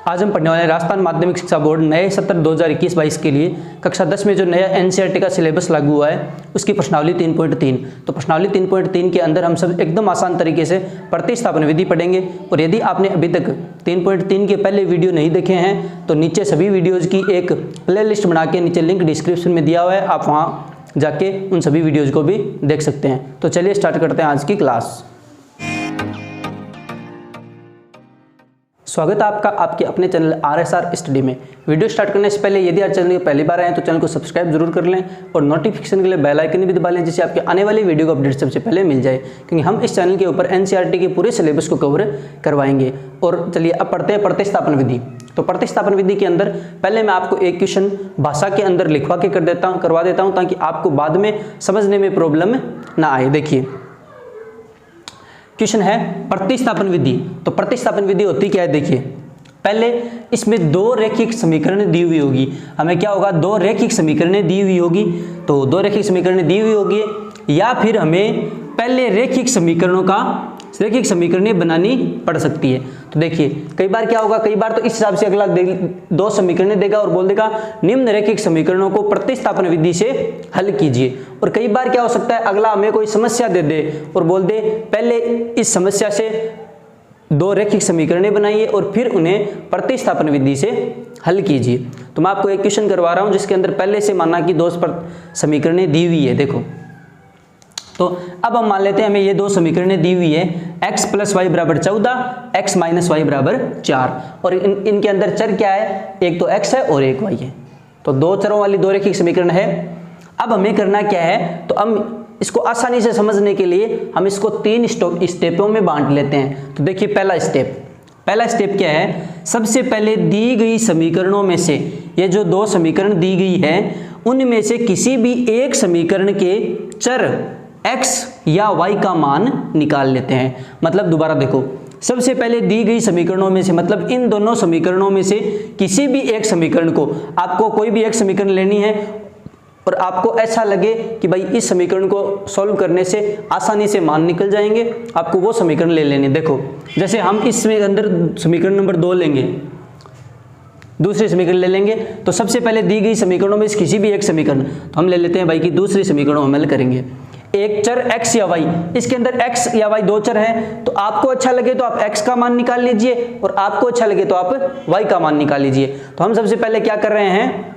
आज हम पढ़ने वाले हैं राजस्थान माध्यमिक शिक्षा बोर्ड नए सत्र 2021-22 के लिए कक्षा 10 में जो नया एनसीईआरटी का सिलेबस लागू हुआ है उसकी प्रश्नावली 3.3। तो प्रश्नावली 3.3 के अंदर हम सब एकदम आसान तरीके से प्रतिस्थापन विधि पढ़ेंगे। और यदि आपने अभी तक 3.3 के पहले वीडियो नहीं देखे हैं तो नीचे सभी वीडियोज़ की एक प्लेलिस्ट बना के नीचे लिंक डिस्क्रिप्शन में दिया हुआ है, आप वहाँ जाके उन सभी वीडियोज़ को भी देख सकते हैं। तो चलिए स्टार्ट करते हैं आज की क्लास। स्वागत है आपका आपके अपने चैनल RSR स्टडी में। वीडियो स्टार्ट करने से पहले यदि आप चैनल की पहली बार आए हैं तो चैनल को सब्सक्राइब जरूर कर लें और नोटिफिकेशन के लिए बेल आइकन भी दबा लें, जिससे आपके आने वाली वीडियो का अपडेट सबसे पहले मिल जाए, क्योंकि हम इस चैनल के ऊपर एनसीईआरटी के पूरे सिलेबस को कवर करवाएंगे। और चलिए अब पढ़ते हैं प्रतिस्थापन विधि। तो प्रतिस्थापन विधि के अंदर पहले मैं आपको एक क्वेश्चन भाषा के अंदर लिखवा के करवा देता हूँ ताकि आपको बाद में समझने में प्रॉब्लम ना आए। देखिए क्वेश्चन है प्रतिस्थापन विधि। तो प्रतिस्थापन विधि होती क्या है, देखिए पहले इसमें दो रैखिक समीकरण दी हुई होगी। हमें क्या होगा, दो रैखिक समीकरणें दी हुई होगी। तो दो रैखिक समीकरणें दी हुई होगी या फिर हमें पहले रैखिक समीकरणें बनानी पड़ सकती है। तो देखिए कई बार क्या होगा, कई बार तो इस हिसाब से अगला दो समीकरणें देगा और बोल देगा निम्न रैखिक समीकरणों को प्रतिस्थापन विधि से हल कीजिए। और कई बार क्या हो सकता है, अगला हमें कोई समस्या दे दे और बोल दे पहले इस समस्या से दो रैखिक समीकरणें बनाइए और फिर उन्हें प्रतिस्थापन विधि से हल कीजिए। तो मैं आपको एक क्वेश्चन करवा रहा हूं जिसके अंदर पहले से माना कि दो समीकरणें दी हुई है। देखो तो अब हम मान लेते हैं हमें ये दो समीकरणें दी हुई है, x + y = 14, x - y = 4। और इनके अंदर चर क्या है, एक तो x है और एक y है। तो दो चरों वाली दो रैखिक समीकरण है। अब हमें करना क्या है, तो हम इसको आसानी से समझने के लिए हम इसको 3 स्टेपों में बांट लेते हैं। तो देखिए पहला स्टेप क्या है, सबसे पहले दी गई समीकरणों में से ये जो दो समीकरण दी गई है उनमें से किसी भी एक समीकरण के चर x या y का मान निकाल लेते हैं। मतलब दोबारा देखो, सबसे पहले दी गई समीकरणों में से, मतलब इन दोनों समीकरणों में से किसी भी एक समीकरण को, आपको कोई भी एक समीकरण लेनी है और आपको ऐसा लगे कि भाई इस समीकरण को सॉल्व करने से आसानी से मान निकल जाएंगे, आपको वो समीकरण ले लेने। देखो जैसे हम इसमें अंदर समीकरण नंबर 2 लेंगे, दूसरे समीकरण ले लेंगे। तो सबसे पहले दी गई समीकरणों में से किसी भी एक समीकरण, तो हम ले लेते हैं भाई कि दूसरे समीकरण हम हल करेंगे। एक चर x या y, इसके अंदर x या y दो चर हैं, तो आपको अच्छा लगे तो आप x का मान निकाल लीजिए और आपको अच्छा लगे तो आप y का मान निकाल लीजिए। तो हम सबसे पहले क्या कर रहे हैं,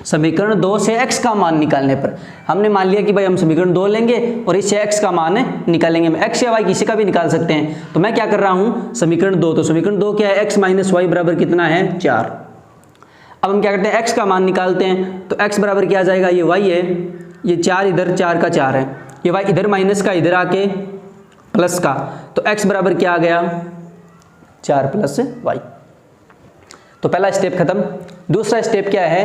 समीकरण 2 से x का मान निकालने पर हमने मान लिया कि भाई हम समीकरण 2 लेंगे और इससे x का मान निकालेंगे। x या y किसी का भी निकाल सकते हैं। तो मैं क्या कर रहा हूं, समीकरण 2, तो समीकरण 2 क्या है, x - y = कितना है, 4। अब हम क्या करते हैं, x का मान निकालते हैं। तो x बराबर क्या आ जाएगा, ये y है, ये 4 इधर, 4 का 4 है, ये y इधर माइनस का इधर आके प्लस का, तो x बराबर क्या आ गया, 4 + y। तो पहला स्टेप खत्म। दूसरा स्टेप क्या है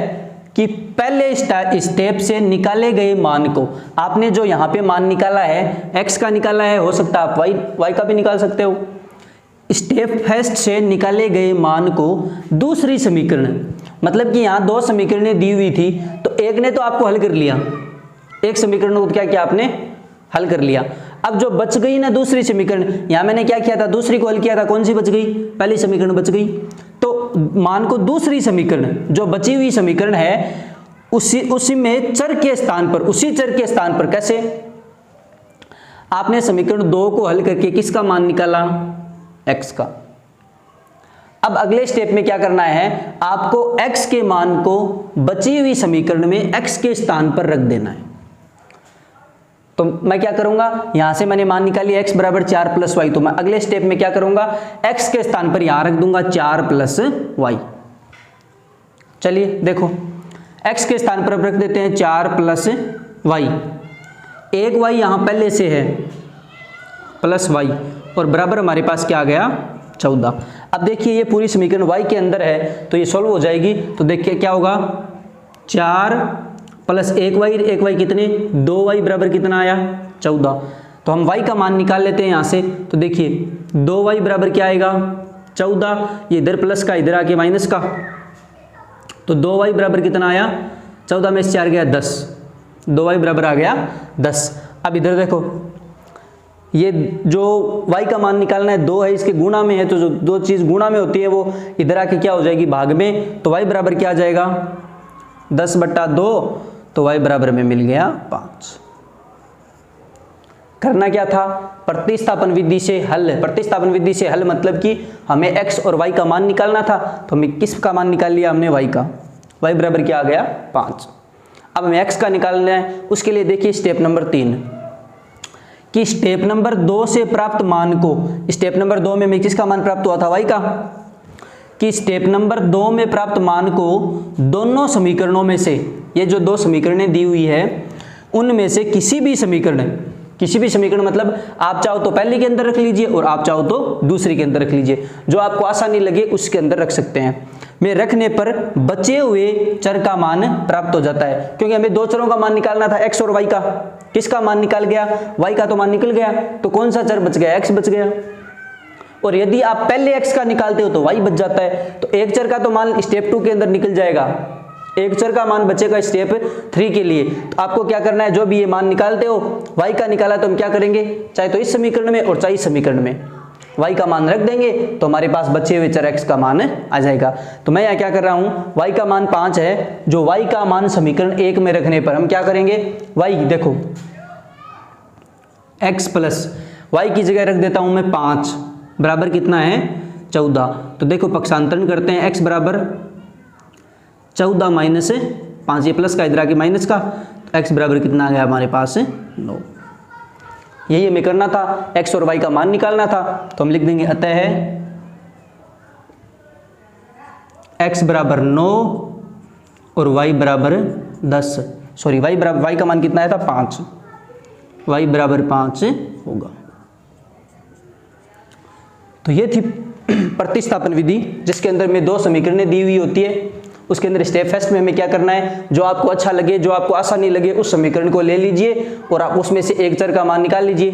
कि पहले स्टेप से निकाले गए मान को, आपने जो यहाँ पे मान निकाला है x का निकाला है, हो सकता है आप y का भी निकाल सकते हो। स्टेप फर्स्ट से निकाले गए मान को दूसरी समीकरण, मतलब कि यहाँ दो समीकरणें दी हुई थी, तो एक ने तो आपको हल कर लिया, एक समीकरण को क्या किया आपने, हल कर लिया। अब जो बच गई ना दूसरी समीकरण, यहाँ मैंने क्या किया था, दूसरी को हल किया था, कौन सी बच गई, पहली समीकरण बच गई। तो मान को दूसरी समीकरण, जो बची हुई समीकरण है उसी में चर के स्थान पर, उसी चर के स्थान पर कैसे, आपने समीकरण 2 को हल करके किसका मान निकाला, x का। अब अगले स्टेप में क्या करना है, आपको x के मान को बची हुई समीकरण में x के स्थान पर रख देना है। तो मैं क्या करूंगा, यहां से मैंने मान निकाली x = 4 + y, तो मैं अगले स्टेप में क्या करूंगा, x के स्थान पर यहां रख दूंगा 4 + y। चलिए देखो, x के स्थान पर रख देते हैं 4 + y, एक y यहां पहले से है प्लस y और बराबर हमारे पास क्या आ गया, 14। अब देखिए ये पूरी समीकरण y के अंदर है तो ये सॉल्व हो जाएगी। तो देखिए क्या होगा, 4 + 1y कितने, 2y बराबर कितना आया, 14। तो हम y का मान निकाल लेते हैं यहाँ से। तो देखिए 2y बराबर क्या आएगा, 14, ये इधर प्लस का इधर आके माइनस का, तो 2y बराबर कितना आया, 14 में से 4 गया 10, 2y बराबर आ गया 10। अब इधर देखो, ये जो y का मान निकालना है 2 है, इसके गुणा में है, तो जो दो चीज़ गुणा में होती है वो इधर आके क्या हो जाएगी भाग में, तो y बराबर क्या आ जाएगा 10/2, तो y बराबर में मिल गया 5। करना क्या था, प्रतिस्थापन विधि से हल। प्रतिस्थापन विधि से हल मतलब कि हमें x और y का मान निकालना था, तो हमें किस का मान निकाल लिया हमने, y का। y बराबर क्या आ गया 5। अब हमें x का निकालना है, उसके लिए देखिए स्टेप नंबर 3 कि स्टेप नंबर 2 से प्राप्त मान को, स्टेप नंबर 2 में किसका मान प्राप्त हुआ था, y का, कि स्टेप नंबर 2 में प्राप्त मान को दोनों समीकरणों में से, ये जो दो समीकरणें दी हुई है उनमें से किसी भी समीकरण मतलब आप चाहो तो पहले के अंदर रख लीजिए और आप चाहो तो दूसरे के अंदर रख लीजिए, जो आपको आसानी लगे उसके अंदर रख सकते हैं। में रखने पर बचे हुए चर का मान प्राप्त हो जाता है, क्योंकि हमें दो चरों का मान निकालना था, x और y का। किसका मान निकाल गया, y का तो मान निकल गया, तो कौन सा चर बच गया, x बच गया। और यदि आप पहले x का निकालते हो तो y बच जाता है, तो एक चर का तो मान स्टेप 2 के अंदर निकल जाएगा, एक चर का मान बचेगा स्टेप 3 के लिए। तो आपको क्या करना है, जो भी ये मान निकालते हो, y का निकाला तो हम क्या करेंगे, चाहे तो इस समीकरण में और चाहे इस समीकरण में y का मान रख देंगे, तो हमारे पास बचे हुए चर x का मान आ जाएगा। तो मैं यहाँ क्या कर रहा हूँ, y का मान 5 है, जो y का मान समीकरण 1 में रखने पर हम क्या करेंगे, y देखो x प्लस y की जगह रख देता हूँ मैं 5 बराबर कितना है 14। तो देखो पक्षांतरण करते हैं, x बराबर 14 माइनस 5, ये प्लस का इधर आके माइनस का, तो x बराबर कितना आ गया हमारे पास 9। यही हमें करना था, x और y का मान निकालना था, तो हम लिख देंगे अतः x बराबर 9 और y बराबर 10, सॉरी y का मान कितना आया था 5, y बराबर 5 होगा। तो ये थी प्रतिस्थापन विधि, जिसके अंदर में दो समीकरणें दी हुई होती है। उसके अंदर स्टेप फर्स्ट में हमें क्या करना है, जो आपको अच्छा लगे, जो आपको आसानी लगे, उस समीकरण को ले लीजिए और आप उसमें से एक चर का मान निकाल लीजिए।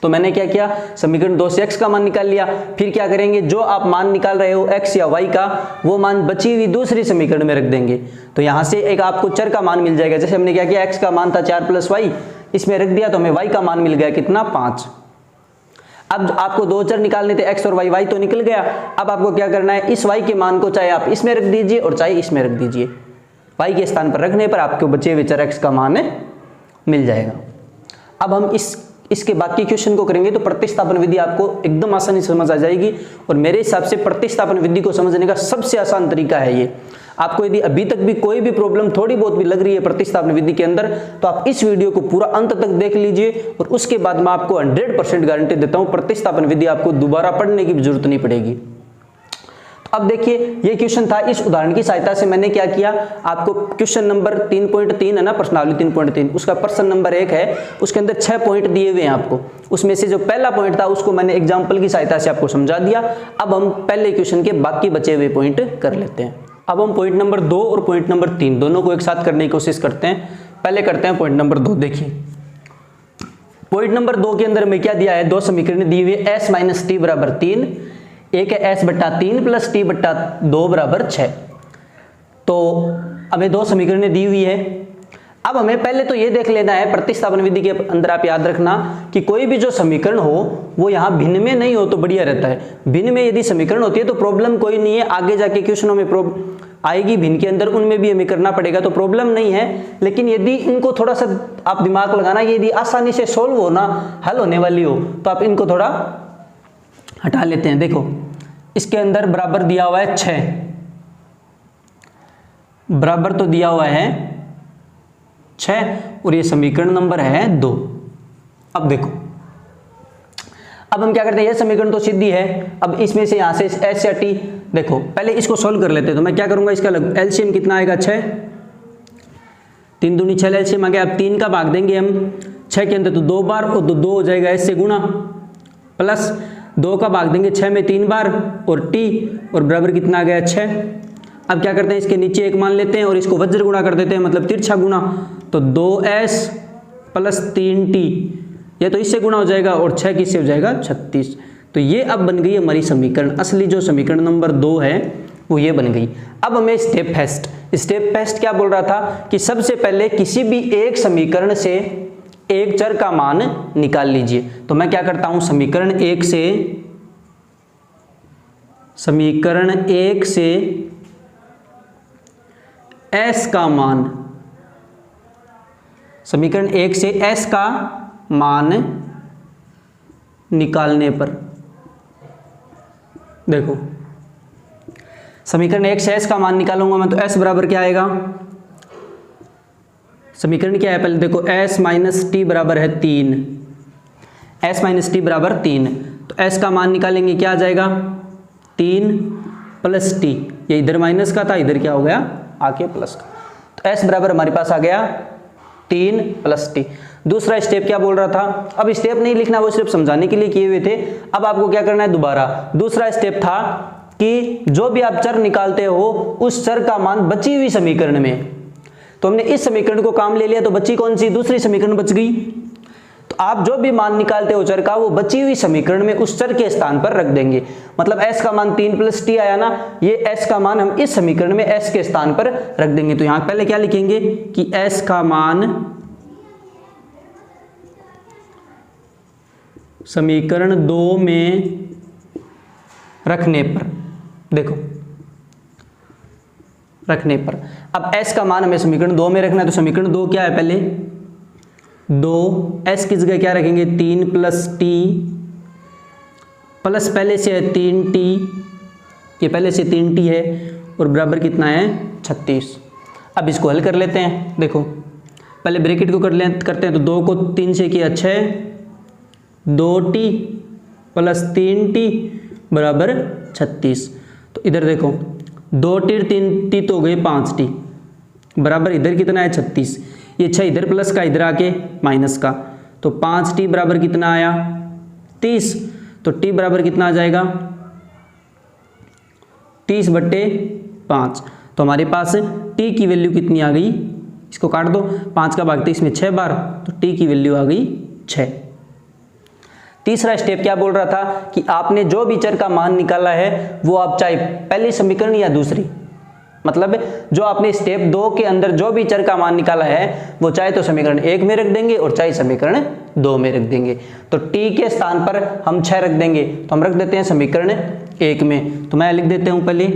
तो मैंने क्या किया, समीकरण 2 से x का मान निकाल लिया। फिर क्या करेंगे, जो आप मान निकाल रहे हो x या y का, वो मान बची हुई दूसरी समीकरण में रख देंगे, तो यहाँ से एक आपको चर का मान मिल जाएगा। जैसे हमने क्या किया, x का मान था 4 + y, इसमें रख दिया, तो हमें y का मान मिल गया कितना 5। अब आपको दो चर निकालने थे, x और y तो निकल गया। अब आपको क्या करना है, इस y के मान को चाहे आप इसमें रख दीजिए और चाहे इसमें रख दीजिए, y के स्थान पर रखने पर आपको बचे हुए चर x का मान मिल जाएगा। अब हम इसके बाकी क्वेश्चन को करेंगे, तो प्रतिस्थापन विधि आपको एकदम आसानी से समझ आ जाएगी। और मेरे हिसाब से प्रतिस्थापन विधि को समझने का सबसे आसान तरीका है ये। आपको यदि अभी तक भी कोई भी प्रॉब्लम थोड़ी बहुत भी लग रही है प्रतिस्थापन विधि के अंदर, तो आप इस वीडियो को पूरा अंत तक देख लीजिए, और उसके बाद मैं आपको 100% गारंटी देता हूं प्रतिस्थापन विधि आपको दोबारा पढ़ने की भी जरूरत नहीं पड़ेगी। तो अब देखिए, ये क्वेश्चन था, इस उदाहरण की सहायता से मैंने क्या किया, आपको क्वेश्चन नंबर 3.3 है ना, प्रश्नावली 3.3, उसका प्रश्न नंबर 1 है, उसके अंदर 6 पॉइंट दिए हुए हैं आपको। उसमें से जो पहला पॉइंट था उसको मैंने एग्जाम्पल की सहायता से आपको समझा दिया। अब हम पहले क्वेश्चन के बाकी बचे हुए पॉइंट कर लेते हैं। अब हम पॉइंट नंबर 2 और पॉइंट नंबर 3 दोनों को एक साथ करने की कोशिश करते हैं। पहले करते हैं पॉइंट नंबर 2। देखिए पॉइंट नंबर 2 के अंदर में क्या दिया है, दो समीकरण दी हुई है, s - t बराबर 3, एक है s/3 + t/2 बराबर 6। तो हमें दो समीकरण दी हुई है। अब हमें पहले तो ये देख लेना है, प्रतिस्थापन विधि के अंदर आप याद रखना कि कोई भी जो समीकरण हो वो यहाँ भिन्न में नहीं हो तो बढ़िया रहता है। भिन्न में यदि समीकरण होती है तो प्रॉब्लम कोई नहीं है, आगे जाके क्वेश्चनों में आएगी भिन्न के अंदर, उनमें भी हमें करना पड़ेगा, तो प्रॉब्लम नहीं है। लेकिन यदि इनको थोड़ा सा आप दिमाग लगाना, यदि आसानी से सोल्व होना, हल होने वाली हो, तो आप इनको थोड़ा हटा लेते हैं। देखो इसके अंदर बराबर दिया हुआ है 6, बराबर तो दिया हुआ है 6, और ये समीकरण नंबर है 2। अब देखो, अब हम क्या करते हैं, ये समीकरण तो सीधी है। अब इसमें से यहां से s या t, देखो पहले इसको सोल्व कर लेते हैं। तो मैं क्या करूंगा, इसका एलसीएम कितना आएगा 6, 3 दूनी 6 एलसीएम आ गया। अब 3 का भाग देंगे हम 6 के अंदर तो 2 बार, और तो 2 हो जाएगा s से गुणा, प्लस 2 का भाग देंगे 6 में 3 बार और t, और बराबर कितना आ गया 6। अब क्या करते हैं, इसके नीचे 1 मान लेते हैं और इसको वज्र गुणा कर देते हैं, मतलब तिरछा गुणा, तो 2s + 3t, ये तो इससे गुणा हो जाएगा, और 6 किससे हो जाएगा 36। तो ये अब बन गई हमारी समीकरण, असली जो समीकरण नंबर 2 है वो ये बन गई। अब हमें स्टेप फर्स्ट क्या बोल रहा था कि सबसे पहले किसी भी एक समीकरण से एक चर का मान निकाल लीजिए। तो मैं क्या करता हूं, समीकरण एक से s का मान, समीकरण एक से s का मान निकालने पर, देखो समीकरण एक से s का मान निकालूंगा मैं तो s बराबर क्या आएगा, समीकरण क्या है पहले देखो, s माइनस टी बराबर है 3, s माइनस टी बराबर 3, तो s का मान निकालेंगे क्या आ जाएगा 3 प्लस टी, ये इधर माइनस का था इधर क्या हो गया आके प्लस का, तो s बराबर हमारे पास आ गया 3 प्लस टी। दूसरा स्टेप क्या बोल रहा था, अब स्टेप नहीं लिखना, वो सिर्फ समझाने के लिए किए हुए थे। अब आपको क्या करना है दोबारा, दूसरा स्टेप था कि जो भी आप चर निकालते हो उस चर का मान बची हुई समीकरण में, तो हमने इस समीकरण को काम ले लिया, तो बची कौन सी, दूसरी समीकरण बच गई। तो आप जो भी मान निकालते हो चर का, वो बची हुई समीकरण में उस चर के स्थान पर रख देंगे। मतलब s का मान 3 प्लस टी आया ना, ये s का मान हम इस समीकरण में s के स्थान पर रख देंगे। तो यहां पहले क्या लिखेंगे कि s का मान समीकरण 2 में रखने पर, देखो रखने पर, अब s का मान हमें समीकरण 2 में रखना है, तो समीकरण 2 क्या है पहले 2, s की जगह क्या रखेंगे 3 प्लस टी, प्लस पहले से है 3t, ये पहले से 3t है, और बराबर कितना है 36। अब इसको हल कर लेते हैं, देखो पहले ब्रैकेट को करते हैं, तो 2 को 3 से किया 6, 2t प्लस 3t बराबर 36। तो इधर देखो 2t 3t तो हो गए 5t, बराबर इधर कितना है 36, ये 6 इधर प्लस का इधर आके माइनस का, तो 5t बराबर कितना आया 30, तो t बराबर कितना आ जाएगा 30/5। तो हमारे पास t की वैल्यू कितनी आ गई, इसको काट दो, 5 का भाग 30 में 6 बार, तो t की वैल्यू आ गई 6। तीसरा स्टेप क्या बोल रहा था कि आपने जो भी चर का मान निकाला है वो आप चाहे पहली समीकरण या दूसरी, मतलब जो आपने स्टेप 2 के अंदर जो भी चर का मान निकाला है वो चाहे तो समीकरण 1 में रख देंगे और चाहे समीकरण 2 में रख देंगे। तो t के स्थान पर हम 6 रख देंगे, तो हम रख देते हैं समीकरण 1 में। तो मैं लिख देता हूं पहले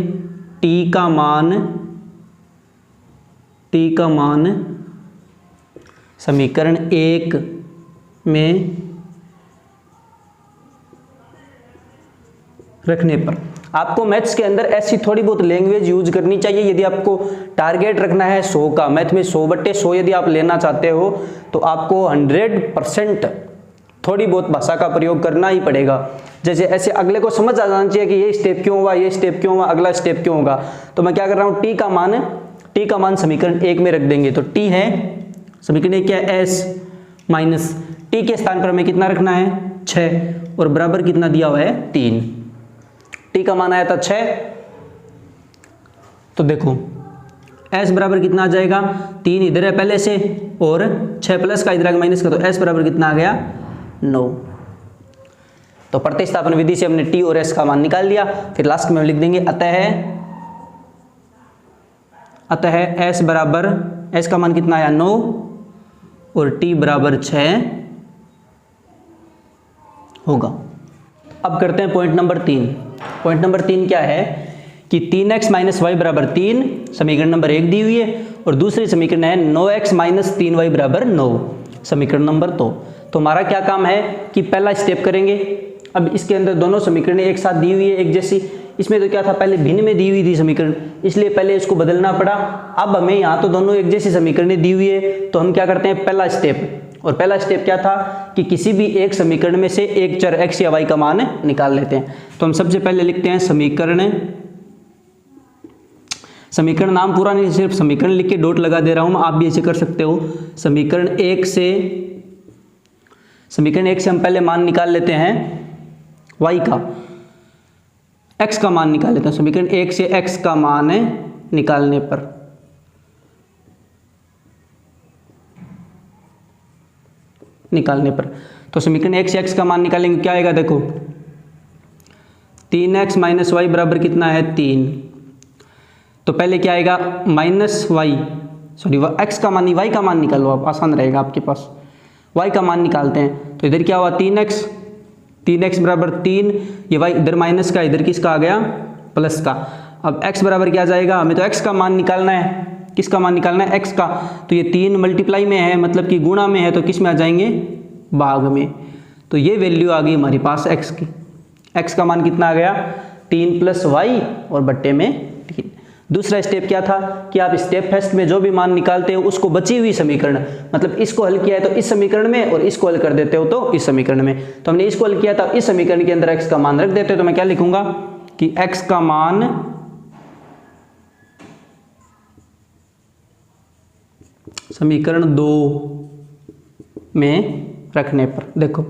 t का मान समीकरण 1 में रखने पर। आपको मैथ्स के अंदर ऐसी थोड़ी बहुत लैंग्वेज यूज करनी चाहिए। यदि आपको टारगेट रखना है 100 का, मैथ में 100/100 यदि आप लेना चाहते हो तो आपको 100% थोड़ी बहुत भाषा का प्रयोग करना ही पड़ेगा। जैसे ऐसे अगले को समझ आ जाना चाहिए कि ये स्टेप क्यों हुआ, ये स्टेप क्यों हुआ, अगला स्टेप क्यों होगा। तो मैं क्या कर रहा हूँ, t का मान समीकरण 1 में रख देंगे। तो t है समीकरण 1 क्या है s माइनस t के स्थान पर हमें कितना रखना है 6 और बराबर कितना दिया हुआ है 3। t का मान आया था 6, तो देखो s बराबर कितना आ जाएगा 3 इधर है पहले से और 6 प्लस का इधर आ गया माइनस का, तो s बराबर कितना आ गया 9। तो प्रतिस्थापन विधि से हमने t और s का मान निकाल लिया। फिर लास्ट में हम लिख देंगे अतः s बराबर, s का मान कितना आया 9 और t बराबर 6 होगा। अब करते हैं पॉइंट नंबर 3। पॉइंट नंबर 3 क्या है कि 3x माइनस वाई बराबर 3 समीकरण नंबर 1 दी हुई है और दूसरी समीकरण है 9x माइनस 3y बराबर 9 समीकरण नंबर 2। तो हमारा क्या काम है कि पहला स्टेप करेंगे। अब इसके अंदर दोनों समीकरणें एक साथ दी हुई है एक जैसी, इसमें तो क्या था पहले भिन्न में दी हुई थी समीकरण, इसलिए पहले इसको बदलना पड़ा। अब हमें यहाँ तो दोनों एक जैसी समीकरणें दी हुई है, तो हम क्या करते हैं पहला स्टेप, और पहला स्टेप क्या था कि किसी भी एक समीकरण में से एक चर x या y का मान निकाल लेते हैं। तो हम सबसे पहले लिखते हैं समीकरण नाम पूरा नहीं, सिर्फ समीकरण लिख के डॉट लगा दे रहा हूं, आप भी ऐसे कर सकते हो। समीकरण 1 से हम पहले मान निकाल लेते हैं y का, x का मान निकाल लेते हैं। समीकरण 1 से x का मान निकालने पर तो समीकरण 1 से x का मान निकालेंगे, क्या आएगा देखो 3x माइनस वाई बराबर कितना है 3। तो पहले क्या आएगा माइनस वाई, सॉरी x का मान नहीं y का मान निकालो आप, आसान रहेगा आपके पास। y का मान निकालते हैं। तो इधर क्या हुआ 3x बराबर 3, ये y इधर माइनस का, इधर किसका आ गया प्लस का। अब x बराबर क्या जाएगा, हमें तो x का मान निकालना है। किसका मान निकालना है, x का। तो ये 3 मल्टीप्लाई में है, मतलब कि गुणा में है, तो किस में आ जाएंगे, भाग में। तो ये वैल्यू आ गई हमारे पास x की। x का मान कितना आ गया 3 + y और बट्टे में 3। दूसरा स्टेप क्या था कि आप स्टेप फर्स्ट में जो भी मान निकालते हो उसको बची हुई समीकरण, मतलब इसको हल किया है तो इस समीकरण में, और इसको हल कर देते हो तो इस समीकरण में। तो हमने इसको हल किया था, इस समीकरण के अंदर x का मान रख देते हो। तो मैं क्या लिखूंगा कि x का मान समीकरण 2 में रखने पर, देखो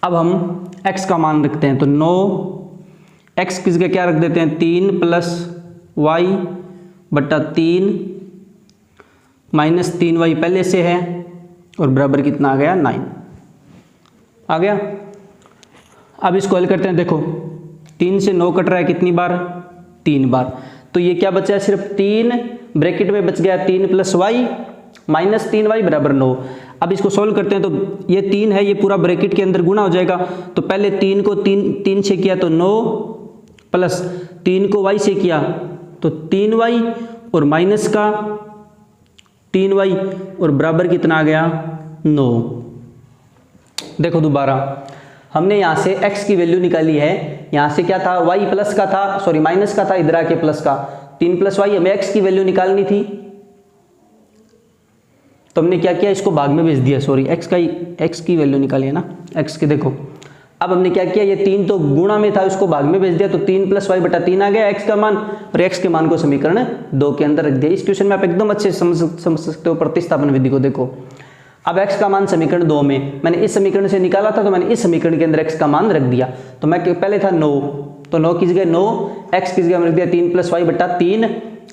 अब हम x का मान रखते हैं। तो 9x किस जगह क्या रख देते हैं 3 + y बटा 3 माइनस 3y पहले से है, और बराबर कितना आ गया 9 आ गया। अब इसको हल करते हैं। देखो 3 से 9 कट रहा है कितनी बार, 3 बार। तो ये क्या बचा है, सिर्फ 3 ब्रैकेट में बच गया 3 + y माइनस 3y बराबर 9। अब इसको सोल्व करते हैं। तो ये 3 है, ये पूरा ब्रैकेट के अंदर गुणा हो जाएगा। तो पहले 3 को 3 से किया तो 9, प्लस 3 को y से किया तो 3y, और माइनस का 3y, और बराबर कितना आ गया 9। देखो दोबारा हमने यहाँ से x की वैल्यू निकाली है, यहाँ से क्या था y प्लस का था, सॉरी माइनस का था, इधर आके प्लस का। 3 + y, हमें x की वैल्यू निकालनी थी, तो हमने क्या किया, इसको भाग में भेज दिया। सॉरी x की वैल्यू निकाली है ना, x की। देखो अब हमने क्या किया, ये 3 तो गुणा में था, उसको भाग में भेज दिया। तो 3 + y बटा 3 आ गया x का मान, और x के मान को समीकरण 2 के अंदर रख दिया। इस क्वेश्चन में आप एकदम अच्छे से समझ सकते हो प्रतिस्थापन विधि को। देखो अब x का मान समीकरण 2 में मैंने इस समीकरण से निकाला था, तो मैंने इस समीकरण के अंदर x का मान रख दिया। तो मैं पहले था 9, तो 9 की जगह 9, x की जगह रख दिया 3 + y बटा 3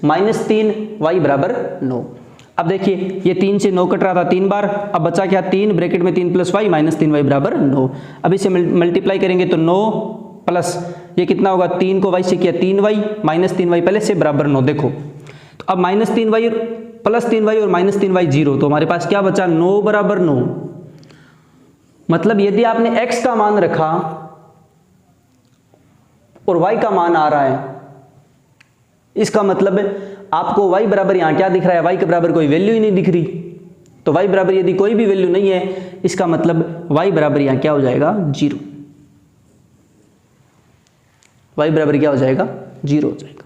माइनस 3y बराबर 9। अब देखिए ये 3 से 9 कट रहा था 3 बार, अब बचा क्या 3 ब्रैकेट में 3 + y माइनस 3y बराबर 9। अब इसे मल्टीप्लाई करेंगे तो 9 प्लस ये कितना होगा, 3 को y से किया 3y माइनस 3y पहले से बराबर 9। देखो तो अब माइनस 3y प्लस 3y और माइनस 3y 0, तो हमारे पास क्या बचा 9 बराबर 9। मतलब यदि आपने x का मान रखा और y का मान आ रहा है, इसका मतलब आपको y बराबर यहां क्या दिख रहा है, y के बराबर कोई वैल्यू ही नहीं दिख रही। तो y बराबर यदि कोई भी वैल्यू नहीं है, इसका मतलब y बराबर यहां क्या हो जाएगा 0। y बराबर क्या हो जाएगा 0 हो जाएगा।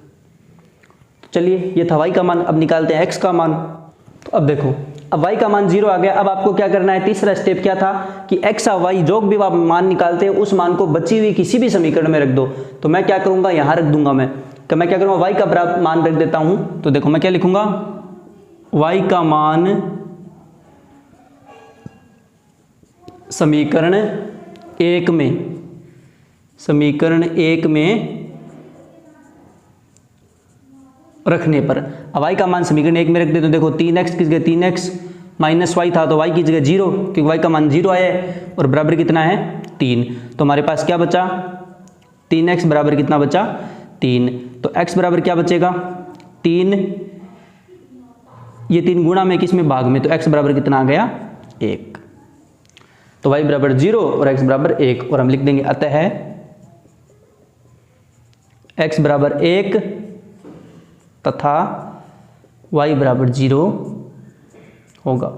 तो चलिए ये था y का मान। अब निकालते हैं x का मान। तो अब देखो अब y का मान 0 आ गया। अब आपको क्या करना है, तीसरा स्टेप क्या था कि x और y जो भी आप मान निकालते हैं उस मान को बची हुई किसी भी समीकरण में रख दो। तो मैं क्या करूंगा, यहां रख दूंगा। मैं क्या करूंगा, y का बराबर मान रख देता हूं। तो देखो मैं क्या लिखूंगा, y का मान समीकरण 1 में रखने पर। अब y का मान समीकरण 1 में रख दे तो देखो 3x की जगह 3x माइनस y था, तो y की जगह 0, क्योंकि y का मान 0 आया है, और बराबर कितना है 3। तो हमारे पास क्या बचा 3x बराबर कितना बचा 3। तो x बराबर क्या बचेगा 3, ये 3 गुणा में किस में भाग में, तो x बराबर कितना आ गया 1। तो y बराबर 0 और x बराबर 1, और हम लिख देंगे अतः x बराबर 1 तथा y बराबर 0 होगा।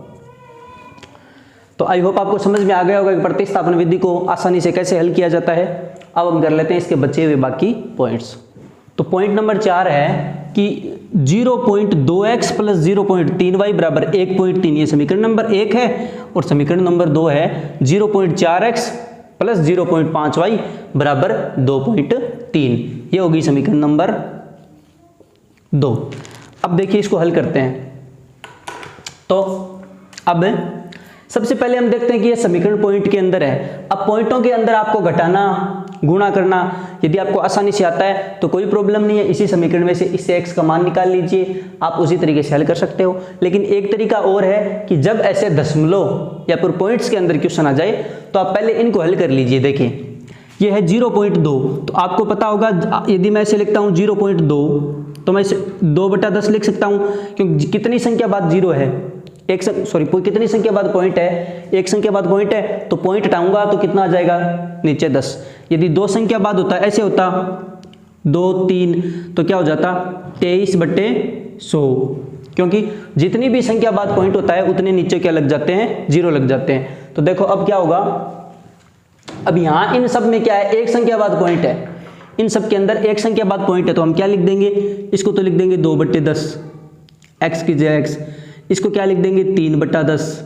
तो आई होप आपको समझ में आ गया होगा कि प्रतिस्थापन विधि को आसानी से कैसे हल किया जाता है। अब हम कर लेते हैं इसके बचे हुए बाकी पॉइंट्स। तो पॉइंट नंबर 4 है कि 0.2x प्लस 0.3y बराबर 1.3, ये समीकरण नंबर 1 है, और समीकरण नंबर 2 है 0.4x प्लस 0.5y बराबर 2.3, ये होगी समीकरण नंबर 2। अब देखिए इसको हल करते हैं। तो अब सबसे पहले हम देखते हैं कि ये समीकरण पॉइंट के अंदर है। अब पॉइंटों के अंदर आपको घटाना गुणा करना यदि आपको आसानी से आता है तो कोई प्रॉब्लम नहीं है, इसी समीकरण में से इससे x का मान निकाल लीजिए, आप उसी तरीके से हल कर सकते हो। लेकिन एक तरीका और है कि जब ऐसे दशमलव या फिर पॉइंट्स के अंदर क्वेश्चन आ जाए तो आप पहले इनको हल कर लीजिए। देखिए ये है 0.2, तो आपको पता होगा यदि मैं इसे लिखता हूँ 0.2 तो मैं इसे 2/10 लिख सकता हूँ, क्योंकि कितनी संख्या बाद 0 है, एक सॉरी कितनी संख्या बाद पॉइंट है, एक संख्या बाद पॉइंट है, तो पॉइंट हटाऊंगा तो कितना आ जाएगा नीचे 10। यदि दो संख्या बाद होता, ऐसे होता 2 3, तो क्या हो जाता 23/100, क्योंकि जितनी भी संख्या बाद पॉइंट होता है उतने नीचे क्या लग जाते हैं, 0 लग जाते हैं। तो देखो अब क्या होगा, अब यहां इन सब में क्या है, एक संख्या बाद पॉइंट है, इन सब के अंदर एक संख्या बाद पॉइंट है, तो हम क्या लिख देंगे, इसको तो लिख देंगे 2/10 x की जगह x, इसको क्या लिख देंगे 3/10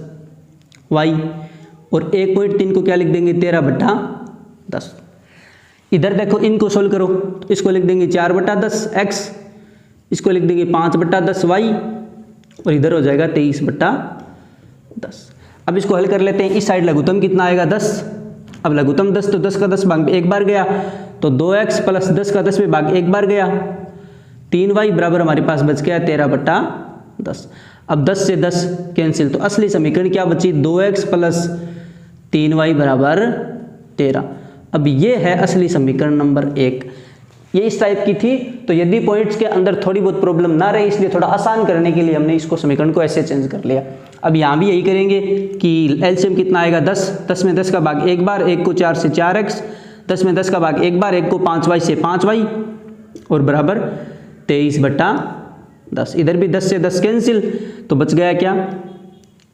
y, और 1.3 को क्या लिख देंगे 13/10। इधर देखो इनको सोल्व करो, तो इसको लिख देंगे 4/10 x, इसको लिख देंगे 5/10 y, और इधर हो जाएगा 23/10। अब इसको हल कर लेते हैं। इस साइड लघुत्तम कितना आएगा 10, अब लघुत्तम 10, तो 10 का 10 भाग एक बार गया, तो 2x प्लस 10 का 10 में भाग एक बार गया, 3y बराबर हमारे पास बच गया 13/10। अब 10 से 10 कैंसिल, तो असली समीकरण क्या बची, 2x प्लस 3y बराबर 13। अब ये है असली समीकरण नंबर 1। ये इस टाइप की थी, तो यदि पॉइंट्स के अंदर थोड़ी बहुत प्रॉब्लम ना रहे, इसलिए थोड़ा आसान करने के लिए हमने इसको समीकरण को ऐसे चेंज कर लिया। अब यहाँ भी यही करेंगे कि एलसीएम कितना आएगा 10, 10 में 10 का भाग एक बार, 1 को 4 से 4x, 10 में 10 का भाग एक बार, 1 को 5y से 5y, और बराबर 23/10। इधर भी 10 से 10 कैंसिल, तो बच गया क्या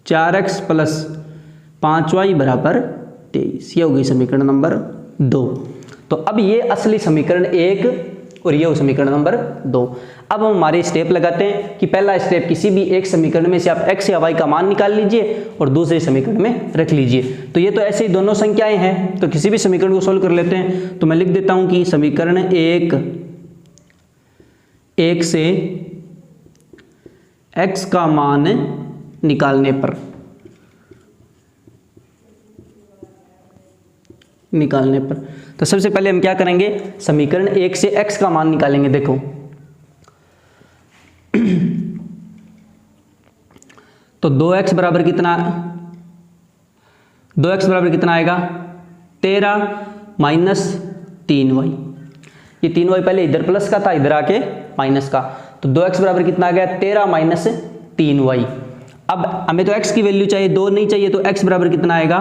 4x प्लस 5y बराबर 23। ये हो गई समीकरण नंबर 2। तो अब ये असली समीकरण 1 और ये हो समीकरण नंबर 2। अब हम हमारे स्टेप लगाते हैं कि पहला स्टेप, किसी भी एक समीकरण में से आप x या y का मान निकाल लीजिए और दूसरे समीकरण में रख लीजिए। तो ये तो ऐसे ही दोनों संख्याएं हैं, तो किसी भी समीकरण को सोल्व कर लेते हैं। तो मैं लिख देता हूं कि समीकरण 1 से x का मान निकालने पर तो सबसे पहले हम क्या करेंगे, समीकरण 1 से x का मान निकालेंगे। देखो तो 2x बराबर कितना, 2x बराबर कितना आएगा 13 माइनस 3y। ये 3y पहले इधर प्लस का था, इधर आके माइनस का, तो 2x बराबर कितना आ गया 13 माइनस 3y। अब हमें तो x की वैल्यू चाहिए, 2 नहीं चाहिए, तो x बराबर कितना आएगा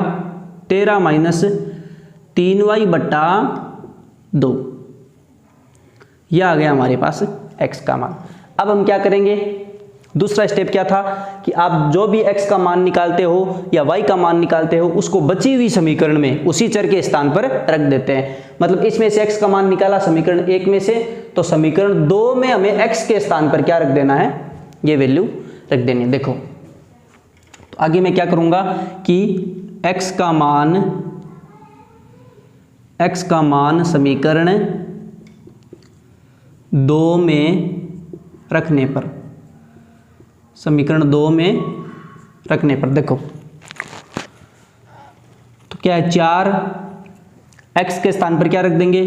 13 माइनस 3y बट्टा 2। यह आ गया हमारे पास x का मान। अब हम क्या करेंगे, दूसरा स्टेप क्या था कि आप जो भी x का मान निकालते हो या y का मान निकालते हो, उसको बची हुई समीकरण में उसी चर के स्थान पर रख देते हैं। मतलब इसमें से x का मान निकाला समीकरण 1 में से, तो समीकरण 2 में हमें x के स्थान पर क्या रख देना है, ये वैल्यू रख देनी है। देखो तो आगे मैं क्या करूंगा कि x का मान समीकरण 2 में रखने पर, समीकरण 2 में रखने पर देखो तो क्या है 4, x के स्थान पर क्या रख देंगे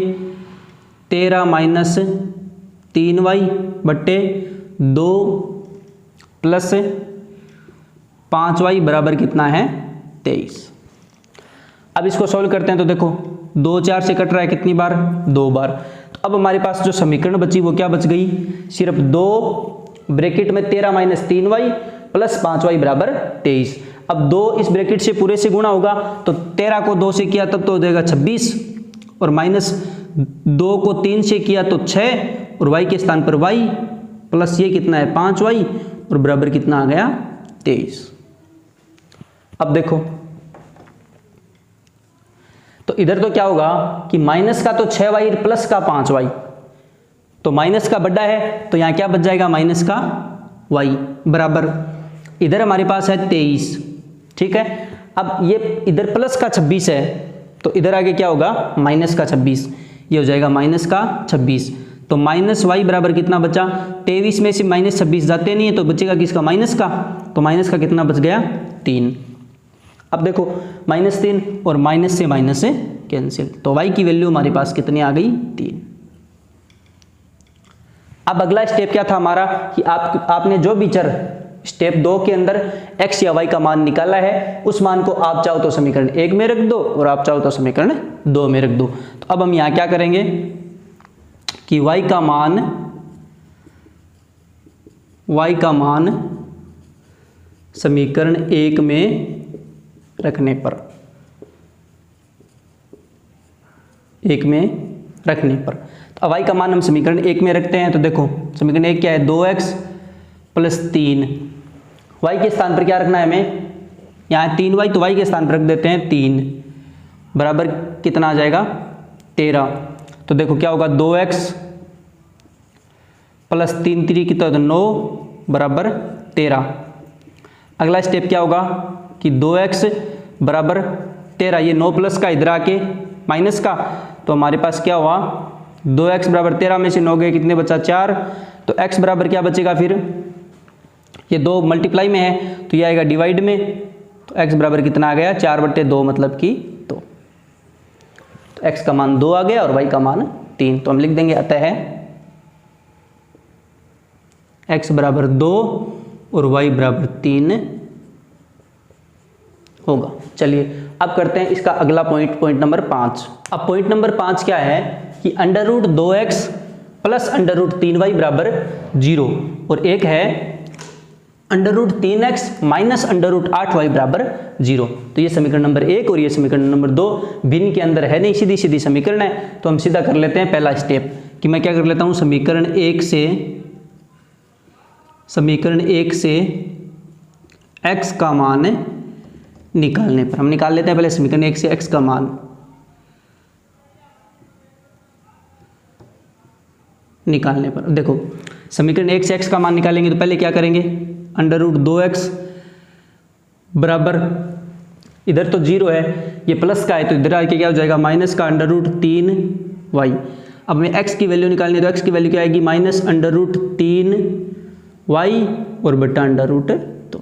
13 माइनस 3y बट्टे 2 प्लस 5y बराबर कितना है 23। अब इसको सॉल्व करते हैं, तो देखो 2 4 से कट रहा है कितनी बार, 2 बार। तो अब हमारे पास जो समीकरण बची वो क्या बच गई, सिर्फ 2 ब्रैकेट में 13 माइनस 3y प्लस 5y बराबर 23। अब 2 इस ब्रैकेट से पूरे से गुणा होगा, तो 13 को 2 से किया तब तो हो जाएगा 26, और माइनस 2 को 3 से किया तो 6, और y के स्थान पर y प्लस ये कितना है 5y, और बराबर कितना आ गया 23। अब देखो तो इधर तो क्या होगा कि माइनस का तो 6y प्लस का 5y, तो माइनस का बड़ा है, तो यहां क्या बच जाएगा माइनस का y बराबर, इधर हमारे पास है 23, ठीक है। अब ये इधर प्लस का 26 है, तो इधर आगे क्या होगा माइनस का 26, ये हो जाएगा माइनस का 26। तो माइनस y बराबर कितना बचा, 23 में से माइनस 26 जाते नहीं है, तो बचेगा किसका माइनस का, तो माइनस का कितना बच गया 3। अब देखो -3 और माइनस से कैंसिल, तो y की वैल्यू हमारे पास कितनी आ गई 3। अब अगला स्टेप क्या था हमारा कि आपने जो भी चर स्टेप 2 के अंदर x या y का मान निकाला है, उस मान को आप चाहो तो समीकरण 1 में रख दो और आप चाहो तो समीकरण 2 में रख दो। तो अब हम यहाँ क्या करेंगे कि y का मान समीकरण 1 में रखने पर, 1 में रखने पर। तो अब y का मान हम समीकरण 1 में रखते हैं। तो देखो समीकरण 1 क्या है, 2x प्लस 3। y के स्थान पर क्या रखना है हमें, यहाँ 3y, तो y के स्थान पर रख देते हैं 3 बराबर कितना आ जाएगा 13। तो देखो क्या होगा, 2x प्लस 3 3 कितना, तो 9 बराबर 13। अगला स्टेप क्या होगा कि 2x बराबर 13, ये 9 प्लस का इधर आके माइनस का, तो हमारे पास क्या हुआ, 2x बराबर 13 में से 9 गए कितने बचा 4, तो x बराबर क्या बचेगा, फिर ये 2 मल्टीप्लाई में है तो ये आएगा डिवाइड में, तो x बराबर कितना आ गया 4/2 मतलब कि 2। तो x का मान 2 आ गया और y का मान 3। तो हम लिख देंगे अतः x बराबर 2 और y बराबर 3 होगा। चलिए अब करते हैं इसका अगला पॉइंट नंबर 5। अब पॉइंट नंबर 5 क्या है कि √2x प्लस √3y बराबर 0 और एक है √3x माइनस √8y बराबर 0। तो ये समीकरण नंबर 1 और ये समीकरण नंबर 2 भिन्न के अंदर है नहीं, सीधी सीधी समीकरण है। तो हम सीधा कर लेते हैं पहला स्टेप कि मैं क्या कर लेता हूँ, समीकरण 1 से x का मान निकालने पर, हम निकाल लेते हैं पहले समीकरण 1 से x का मान निकालने पर। देखो समीकरण 1 से x का मान निकालेंगे तो पहले क्या करेंगे, √2x बराबर, इधर तो 0 है, ये प्लस का है तो इधर आके क्या हो जाएगा माइनस का √3y। अब मैं x की वैल्यू निकालनी है तो x की वैल्यू क्या आएगी, माइनस √3y और बटा √2।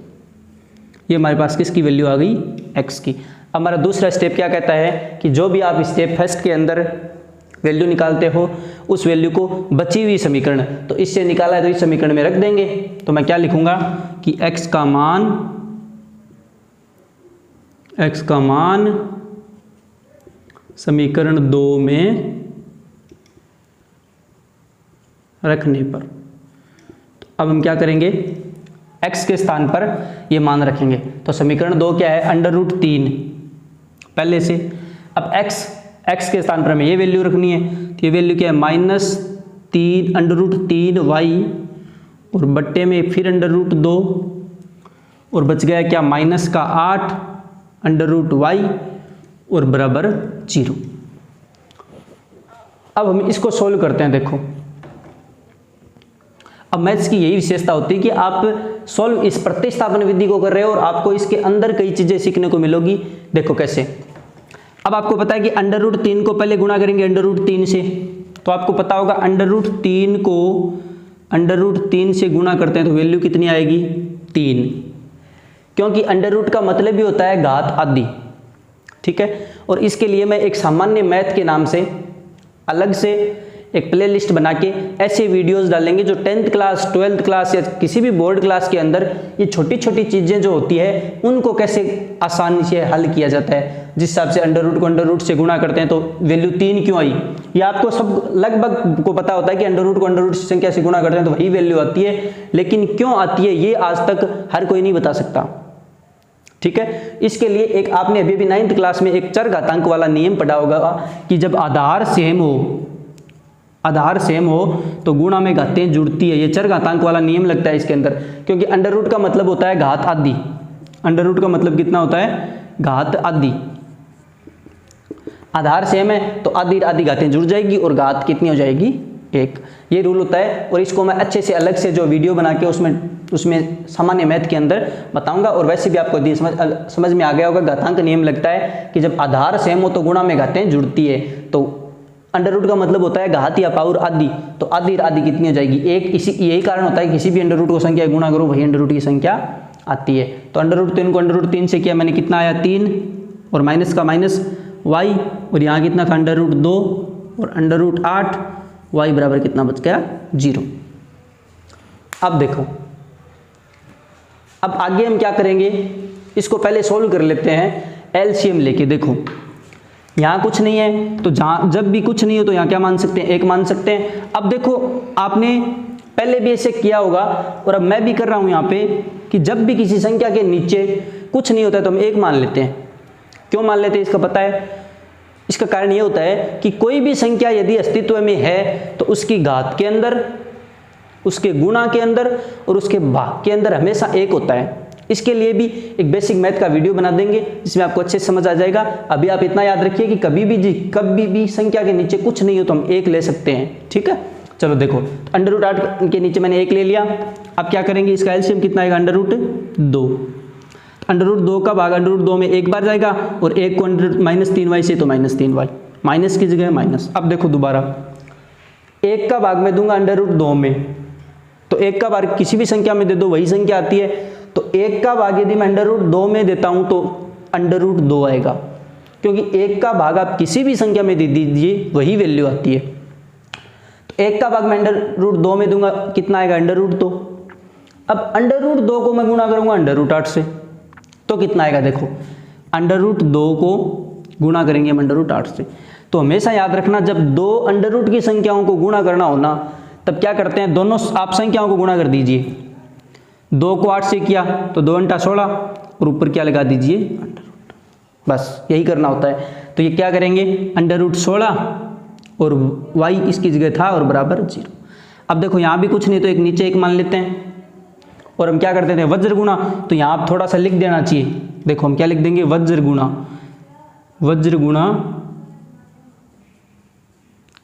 ये हमारे पास किसकी वैल्यू आ गई, x की। अब हमारा दूसरा स्टेप क्या कहता है कि जो भी आप स्टेप फर्स्ट के अंदर वैल्यू निकालते हो उस वैल्यू को बची हुई समीकरण, तो इससे निकाला है तो इस समीकरण में रख देंगे। तो मैं क्या लिखूंगा कि x का मान समीकरण 2 में रखने पर। तो अब हम क्या करेंगे, x के स्थान पर ये मान रखेंगे। तो समीकरण 2 क्या है, √3 पहले से। अब x के स्थान पर हमें ये वैल्यू रखनी है, तो ये वैल्यू क्या है, -3√3y और बट्टे में फिर √2 और बच गया क्या, माइनस का 8√y और बराबर 0। अब हम इसको सोल्व करते हैं। देखो अब मैथ्स की यही विशेषता होती है कि आप सोल्व इस प्रतिस्थापन विधि को कर रहे हो और आपको इसके अंदर कई चीजें सीखने को मिलेगी। देखो कैसे, अब आपको पता है कि √3 को पहले गुणा करेंगे √3 से, तो आपको पता होगा √3 को √3 से गुणा करते हैं तो वैल्यू कितनी आएगी, 3, क्योंकि √ का मतलब ही होता है घात आदि, ठीक है। और इसके लिए मैं एक सामान्य मैथ के नाम से अलग से एक प्लेलिस्ट बना के ऐसे वीडियोस डालेंगे जो 10th क्लास 12th क्लास या किसी भी बोर्ड क्लास के अंदर ये छोटी छोटी चीज़ें जो होती है उनको कैसे आसानी से हल किया जाता है। जिस हिसाब से √ को √ से गुणा करते हैं तो वैल्यू 3 क्यों आई, ये आपको सब लगभग को पता होता है कि √ को √ से संख्या से गुणा करते हैं तो वही वैल्यू आती है, लेकिन क्यों आती है ये आज तक हर कोई नहीं बता सकता, ठीक है। इसके लिए एक आपने अभी भी 9th क्लास में एक चरघातांक वाला नियम पढ़ा होगा कि जब आधार सेम हो तो गुणा में घातें जुड़ती है। ये चरघातांक वाला नियम लगता है इसके अंदर, क्योंकि √ का मतलब होता है घात आदि। √ का मतलब कितना होता है, घात आदि। आधार सेम है तो आधी आधी घातें जुड़ जाएगी और घात कितनी हो जाएगी, 1। ये रूल होता है और इसको मैं अच्छे से अलग से जो वीडियो बना के उसमें सामान्य मैथ के अंदर बताऊंगा। और वैसे भी आपको समझ में आ गया होगा, घातांक नियम लगता है कि जब आधार सेम हो तो गुणा में घातें जुड़ती है। तो √ का मतलब होता है घात या पावर आदि, तो आधी आधी कितनी हो जाएगी, 1। यही कारण होता है किसी भी √ को संख्या गुणा करो वही √ की संख्या आती है। तो √3 को √3 से किया मैंने, कितना आया 3 और माइनस का माइनस y और यहाँ कितना था √2 और √8, y बराबर कितना बच गया, 0। अब देखो अब आगे हम क्या करेंगे, इसको पहले सोल्व कर लेते हैं एलसीएम लेके। देखो यहाँ कुछ नहीं है तो जहाँ जब भी कुछ नहीं हो तो यहाँ क्या मान सकते हैं, 1 मान सकते हैं। अब देखो आपने पहले भी ऐसे किया होगा और अब मैं भी कर रहा हूँ यहाँ पे कि जब भी किसी संख्या के नीचे कुछ नहीं होता है तो हम 1 मान लेते हैं। क्यों मान लेते हैं इसका पता है? इसका कारण ये होता है कि कोई भी संख्या यदि अस्तित्व में है तो उसकी घात के अंदर, उसके गुणा के अंदर और उसके भाग के अंदर हमेशा 1 होता है। इसके लिए भी एक बेसिक मैथ का वीडियो बना देंगे जिसमें आपको अच्छे से समझ आ जाएगा। अभी आप इतना याद रखिए कि कभी भी संख्या के नीचे कुछ नहीं हो तो हम 1 ले सकते हैं, ठीक है। चलो देखो, √8 के नीचे मैंने 1 ले लिया। अब क्या करेंगे, इसका एलसीएम कितना आएगा, √2। √2 का भाग √2 में 1 बार जाएगा और 1 को -3y से तो -3y, माइनस की जगह माइनस। अब देखो दोबारा 1 का भाग मैं दूंगा √2 में, तो 1 का भाग किसी भी संख्या में दे दो वही संख्या आती है। तो 1 का भाग यदि मैं √2 में देता हूं तो √2 आएगा, क्योंकि 1 का भाग आप किसी भी संख्या में दे दीजिए वही वैल्यू आती है। तो 1 का भाग मैं √2 में दूंगा, कितना आएगा, √2। अब √2 को मैं गुणा करूंगा √8 से तो कितना आएगा, देखो √2 को गुणा करेंगे हम √8 से। तो हमेशा याद रखना, जब दो अंडर की संख्याओं को गुणा करना हो ना, तब क्या करते हैं, दोनों आप संख्याओं को गुणा कर दीजिए। 2 को 8 से किया तो 2 × 16 और ऊपर क्या लगा दीजिए, √, बस यही करना होता है। तो ये क्या करेंगे, √16 और y इसकी जगह था और बराबर 0। अब देखो यहाँ भी कुछ नहीं तो एक नीचे 1 मान लेते हैं और हम क्या करते थे, वज्र गुणा। तो यहाँ आप थोड़ा सा लिख देना चाहिए। देखो हम क्या लिख देंगे, वज्र गुणा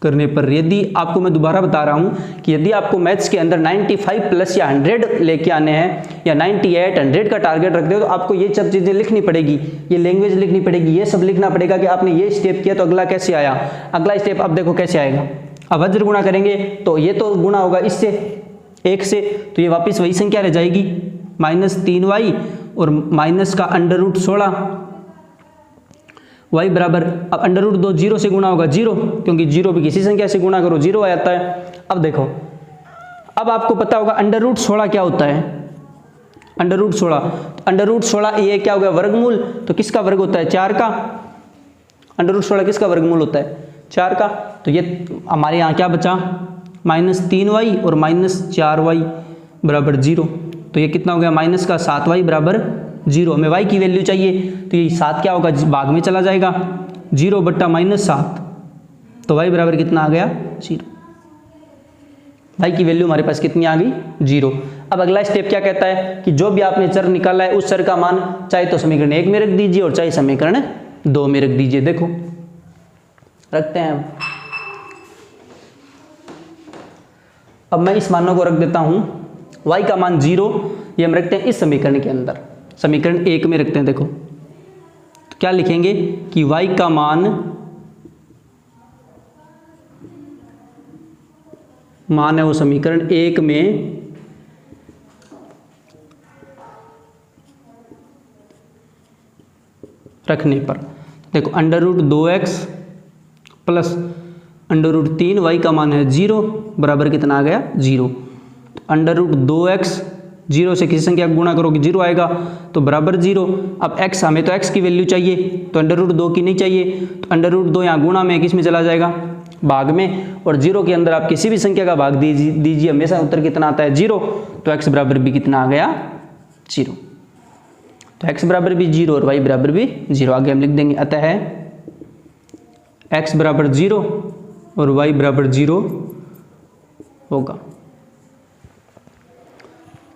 करने पर, यदि आपको मैं दोबारा बता रहा हूं कि यदि आपको मैथ्स के अंदर 95 प्लस या 100 लेके आने हैं या 98 100 का टारगेट रखते हो तो आपको ये सब चीज़ें लिखनी पड़ेगी, ये लैंग्वेज लिखनी पड़ेगी, ये सब लिखना पड़ेगा कि आपने ये स्टेप किया तो अगला कैसे आया, अगला स्टेप अब देखो कैसे आएगा। अब वज्र गुणा करेंगे तो ये तो गुणा होगा इससे 1 से, तो ये वापस वही संख्या रह जाएगी -3y और माइनस का √16 y बराबर, अब √2 0 से गुणा होगा 0, क्योंकि 0 भी किसी संख्या से गुणा करो 0 आ जाता है। अब देखो, अब आपको पता होगा √16 क्या होता है, √16 ये क्या हो गया, वर्गमूल। तो किसका वर्ग होता है, 4 का। √16 किसका वर्गमूल होता है, 4 का। तो ये हमारे यहाँ क्या बचा, -3y और -4y बराबर 0। तो ये कितना हो गया, माइनस का 7y बराबर 0। हमें y की वैल्यू चाहिए तो ये 7 क्या होगा, भाग में चला जाएगा, 0 बट्टा -7, तो y बराबर कितना आ गया, 0। y की वैल्यू हमारे पास कितनी आ गई, 0। अब अगला स्टेप क्या कहता है कि जो भी आपने चर निकाला है उस चर का मान चाहे तो समीकरण 1 में रख दीजिए और चाहे समीकरण 2 में रख दीजिए। देखो रखते हैं। अब मैं इस मानों को रख देता हूं, y का मान 0 ये हम रखते हैं इस समीकरण के अंदर, समीकरण 1 में रखते हैं। देखो तो क्या लिखेंगे कि y का मान है वो समीकरण 1 में रखने पर, देखो √2x प्लस √3y का मान है 0 बराबर कितना आ गया, 0। तो √2x 0 से किसी संख्या को गुणा करोगे 0 आएगा तो बराबर 0। अब x, हमें तो x की वैल्यू चाहिए तो √2 की नहीं चाहिए, तो √2 यहाँ गुणा में किस में चला जाएगा, भाग में, और 0 के अंदर आप किसी भी संख्या का भाग दीजिए हमेशा उत्तर कितना आता है, 0। तो x बराबर भी कितना आ गया, 0। तो x बराबर भी 0 और y बराबर भी 0। आगे हम लिख देंगे, अतः x बराबर 0 और y बराबर 0 होगा।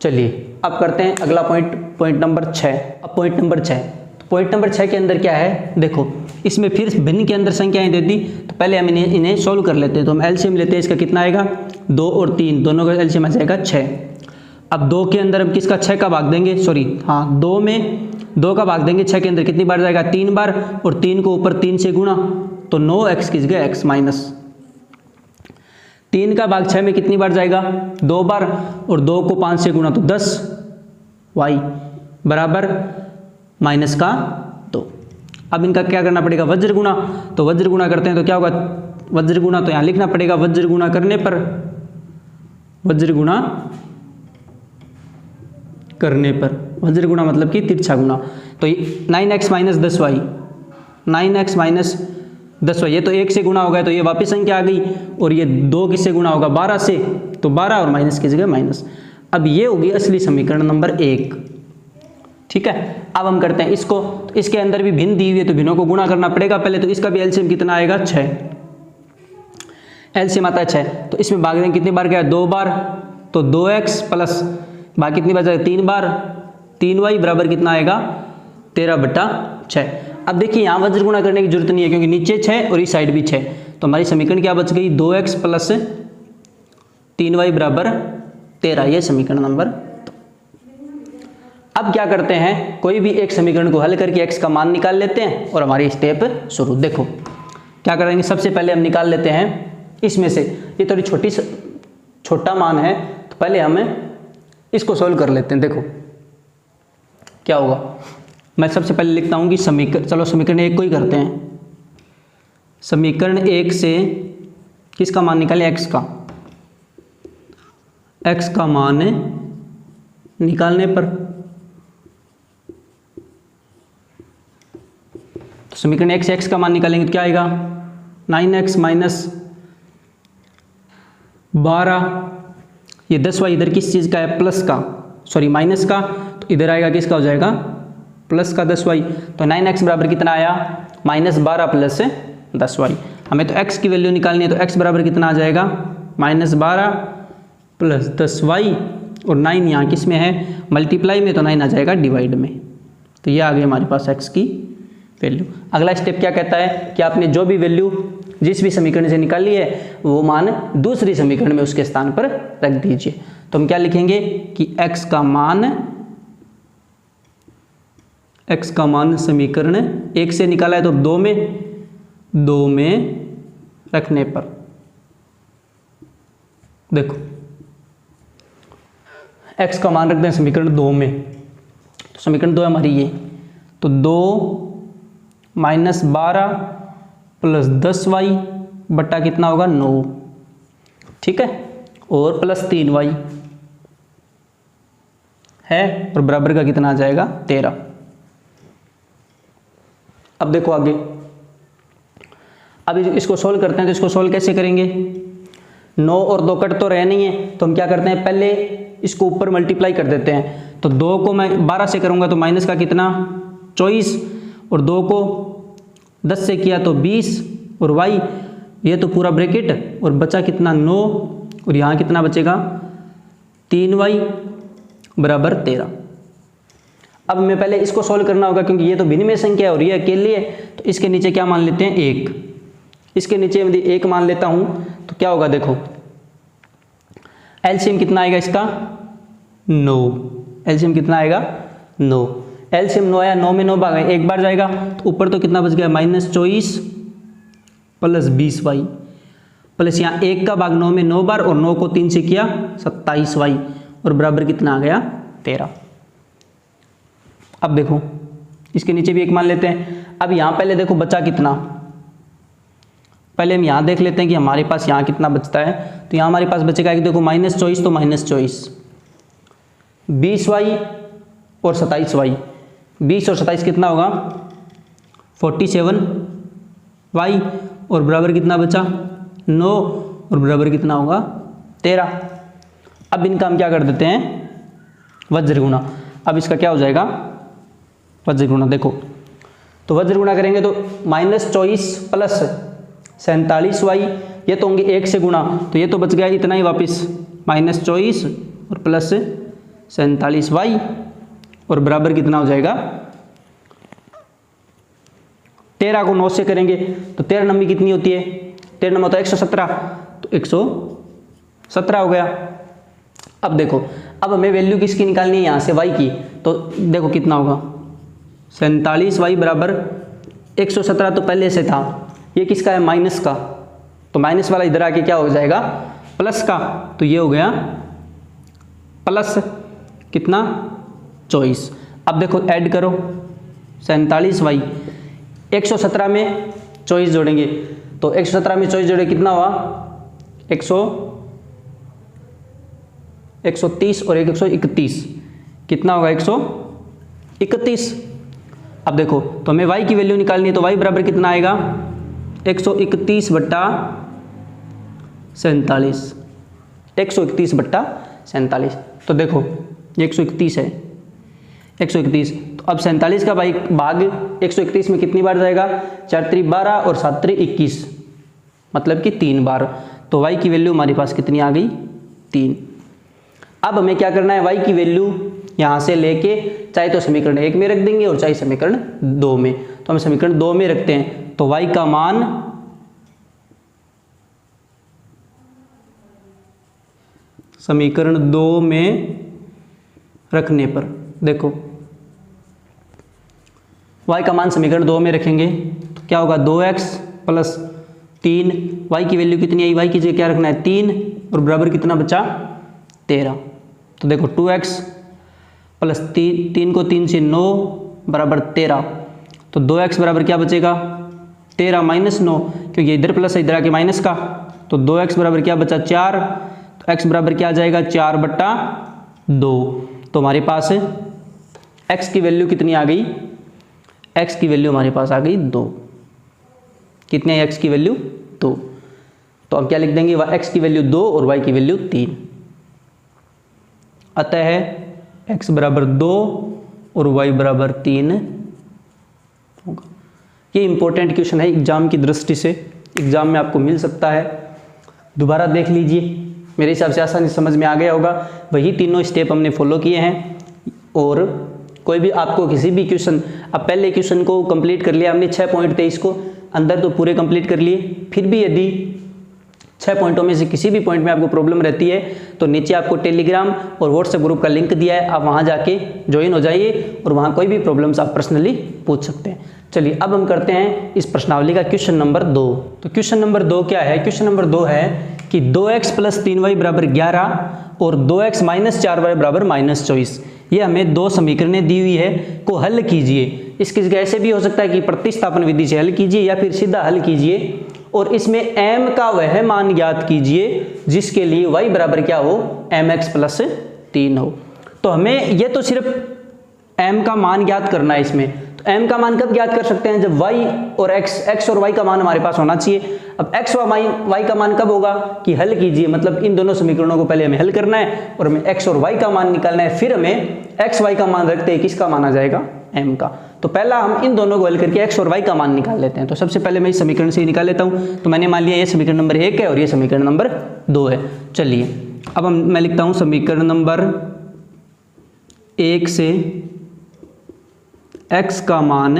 चलिए अब करते हैं अगला पॉइंट नंबर 6। अब पॉइंट नंबर 6, तो पॉइंट नंबर 6 के अंदर क्या है, देखो इसमें फिर भिन्न के अंदर संख्याएं दे दी, तो पहले हम इन्हें सोल्व कर लेते हैं। तो हम एलसीएम लेते हैं, इसका कितना आएगा, 2 और 3 दोनों का एलसीएम आ जाएगा 6। अब 2 के अंदर हम किसका 6 का भाग देंगे, सॉरी हाँ 2 में 2 का भाग देंगे, 6 के अंदर कितनी बार जाएगा, 3 बार, और 3 को ऊपर 3 से गुणा, तो 9x की जगह x माइनस। 3 का भाग 6 में कितनी बार जाएगा, 2 बार, और 2 को 5 से गुणा तो 10y बराबर माइनस का 2। अब इनका क्या करना पड़ेगा, वज्र गुणा। तो वज्र गुणा करते हैं तो क्या होगा, वज्र गुणा तो यहाँ लिखना पड़ेगा, वज्र गुणा करने पर, वज्र गुणा करने पर, वज्र गुणा मतलब कि तिरछा गुणा। तो 9x minus 10y, 9x minus 10y, ये तो 1 से गुणा हो गया तो ये वापस संख्या आ गई, और ये 2 किससे गुणा होगा, 12 से, तो 12 और माइनस की जगह माइनस। अब ये होगी असली समीकरण नंबर 1। ठीक है, अब हम करते हैं इसको। तो इसके अंदर भी भिन्न दी हुई है तो भिन्नों को गुणा करना पड़ेगा पहले। तो इसका भी एलसीएम कितना आएगा 6, एलसीएम आता है 6। तो इसमें भाग देंगे कितनी बार, क्या 2 बार, तो 2x प्लस भाग कितनी बार जाएगा 3 बार, 3y बराबर कितना आएगा 13/6। अब देखिए यहाँ वज्र गुणा करने की जरूरत नहीं है क्योंकि नीचे 6 और इस साइड भी 6। तो हमारी समीकरण क्या बच गई 2x प्लस 3y बराबर 13, ये समीकरण नंबर। अब क्या करते हैं, कोई भी एक समीकरण को हल करके x का मान निकाल लेते हैं और हमारी स्टेप शुरू। देखो क्या करेंगे, सबसे पहले हम निकाल लेते हैं इसमें से, ये थोड़ी छोटा मान है तो पहले हमें इसको सोल्व कर लेते हैं। देखो क्या होगा, मैं सबसे पहले लिखता हूं कि समीकरण 1 को ही करते हैं। समीकरण 1 से किसका मान निकालें, x का मान निकालने पर तो समीकरण 1 से x का मान निकालेंगे तो क्या आएगा 9x माइनस 12, ये 10y इधर किस चीज़ का है, प्लस का, सॉरी माइनस का, तो इधर आएगा किसका हो जाएगा प्लस का 10y। तो 9x बराबर कितना आया -12 प्लस 10y। हमें तो x की वैल्यू निकालनी है तो x बराबर कितना आ जाएगा -12 प्लस 10y, और 9 यहाँ किस में है मल्टीप्लाई में, तो 9 आ जाएगा डिवाइड में। तो ये आ गई हमारे पास x की वैल्यू। अगला स्टेप क्या कहता है कि आपने जो भी वैल्यू जिस भी समीकरण से निकाली है वो मान दूसरी समीकरण में उसके स्थान पर रख दीजिए। तो हम क्या लिखेंगे कि x का मान समीकरण 1 से निकाला है तो 2 में रखने पर, देखो x का मान रखते हैं समीकरण 2 में, तो समीकरण 2 हमारी ये, तो 2 माइनस 12 प्लस 10y बट्टा कितना होगा 9, ठीक है, और प्लस 3y है और बराबर का कितना आ जाएगा 13। अब देखो आगे, अब इसको सोल्व करते हैं। तो इसको सोल्व कैसे करेंगे, 9 और 2 कट तो रहे नहीं है, तो हम क्या करते हैं पहले इसको ऊपर मल्टीप्लाई कर देते हैं। तो 2 को मैं 12 से करूंगा तो माइनस का कितना 24, और 2 को 10 से किया तो 20, और y ये तो पूरा ब्रैकेट, और बचा कितना 9, और यहाँ कितना बचेगा 3y बराबर 13। अब मैं पहले इसको सोल्व करना होगा क्योंकि ये तो भिन्नमय संख्या है और ये अकेली है, तो इसके नीचे क्या मान लेते हैं 1, इसके नीचे यदि 1 मान लेता हूं तो क्या होगा, देखो एलसीएम कितना आएगा इसका 9, एलसीएम कितना आएगा 9, एलसीएम 9 आया, 9 में 9 भाग एक बार जाएगा तो ऊपर तो कितना बच गया -24 प्लस 20y, प्लस यहाँ 1 का भाग 9 में 9 बार, और 9 को 3 से किया 27y, और बराबर कितना आ गया 13। अब देखो इसके नीचे भी 1 मान लेते हैं। अब यहाँ पहले देखो बचा कितना, पहले हम यहाँ देख लेते हैं कि हमारे पास यहाँ कितना बचता है। तो यहाँ हमारे पास बचेगा कि देखो -24 तो -24, 20y और 27y, 20 और 27 कितना होगा 47y, और बराबर कितना बचा 9, और बराबर कितना होगा 13। अब इनका हम क्या कर देते हैं वज्र गुणा। अब इसका क्या हो जाएगा वज्र गुणा, देखो तो वज्र गुणा करेंगे तो -24 प्लस 47y, ये तो होंगे 1 से गुणा, तो ये तो बच गया इतना ही वापस -24 और प्लस 47y, और बराबर कितना हो जाएगा 13 को 9 से करेंगे तो 13 नंबर कितनी होती है, 13 नंबर होता है 117, तो 117 हो गया। अब देखो अब हमें वैल्यू किसकी निकालनी है यहाँ से y की, तो देखो कितना होगा 47y बराबर 117, तो पहले से था, ये किसका है माइनस का, तो माइनस वाला इधर आके क्या हो जाएगा प्लस का, तो ये हो गया प्लस कितना 24। अब देखो ऐड करो 47y, 117 में 24 जोड़ेंगे, तो 117 में 24 जोड़े कितना हुआ 130 और 131 कितना होगा 131। अब देखो तो हमें y की वैल्यू निकालनी है, तो y बराबर कितना आएगा 131/47, 131/47। 47। तो देखो ये 131 है, 131, तो अब 47 का भाग 131 में कितनी बार जाएगा, 4 3 12 और 7 3 21, मतलब कि 3 बार। तो y की वैल्यू हमारे पास कितनी आ गई, 3। अब हमें क्या करना है, y की वैल्यू यहाँ से लेके चाहे तो समीकरण 1 में रख देंगे और चाहे समीकरण 2 में। तो हम समीकरण 2 में रखते हैं, तो y का मान समीकरण 2 में रखने पर देखो y का मान समीकरण 2 में रखेंगे तो क्या होगा, 2x प्लस 3, y की वैल्यू कितनी आई, y की जगह क्या रखना है 3 और बराबर कितना बचा 13। तो देखो 2x प्लस 3 को 3 से 9 बराबर 13, तो 2x बराबर क्या बचेगा 13 माइनस 9, क्योंकि इधर प्लस है इधर आके माइनस का, तो 2x बराबर क्या बचा 4, तो x बराबर क्या आ जाएगा 4/2। तो हमारे पास x की वैल्यू कितनी आ गई, x की वैल्यू हमारे पास आ गई 2। कितनी है x की वैल्यू 2, तो अब क्या लिख देंगे, x की वैल्यू 2 और y की वैल्यू 3। अतः है x बराबर 2 और y बराबर 3 होगा। ये इंपॉर्टेंट क्वेश्चन है एग्जाम की दृष्टि से, एग्जाम में आपको मिल सकता है, दोबारा देख लीजिए, मेरे हिसाब से आसानी समझ में आ गया होगा। वही तीनों स्टेप हमने फॉलो किए हैं। और कोई भी आपको किसी भी क्वेश्चन, अब पहले क्वेश्चन को कंप्लीट कर लिया हमने, 6 पॉइंट थे इसको अंदर तो पूरे कंप्लीट कर लिए, फिर भी यदि 6 पॉइंटों में से किसी भी पॉइंट में आपको प्रॉब्लम रहती है तो नीचे आपको टेलीग्राम और व्हाट्सएप ग्रुप का लिंक दिया है, आप वहां जाके ज्वाइन हो जाइए और वहां कोई भी प्रॉब्लम्स आप पर्सनली पूछ सकते हैं। चलिए अब हम करते हैं इस प्रश्नावली का क्वेश्चन नंबर 2। तो क्वेश्चन नंबर 2 क्या है, क्वेश्चन नंबर 2 है कि 2x प्लस 3y बराबर 11 और 2x माइनस 4y बराबर -24, ये हमें दो समीकरणें दी हुई है, को हल कीजिए। इसकी जगह ऐसे भी हो सकता है कि प्रतिस्थापन विधि से हल कीजिए या फिर सीधा हल कीजिए और इसमें m का वह मान ज्ञात कीजिए जिसके लिए y बराबर क्या हो, mx प्लस 3 हो। तो हमें ये तो सिर्फ m का मान ज्ञात करना है इसमें, तो m का मान कब ज्ञात कर सकते हैं, जब y और x और y का मान हमारे पास होना चाहिए। अब x और y का मान कब होगा कि हल कीजिए, मतलब इन दोनों समीकरणों को पहले हमें हल करना है और हमें x और y का मान निकालना है, फिर हमें x y का मान रखते हैं किसका मान आ जाएगा, m का। तो पहला हम इन दोनों को हल करके x और y का मान निकाल लेते हैं। तो सबसे पहले मैं इस समीकरण से ही निकाल लेता हूं। तो मैंने मान लिया ये समीकरण नंबर 1 है और ये समीकरण नंबर 2 है। चलिए अब मैं लिखता हूं समीकरण नंबर 1 से x का मान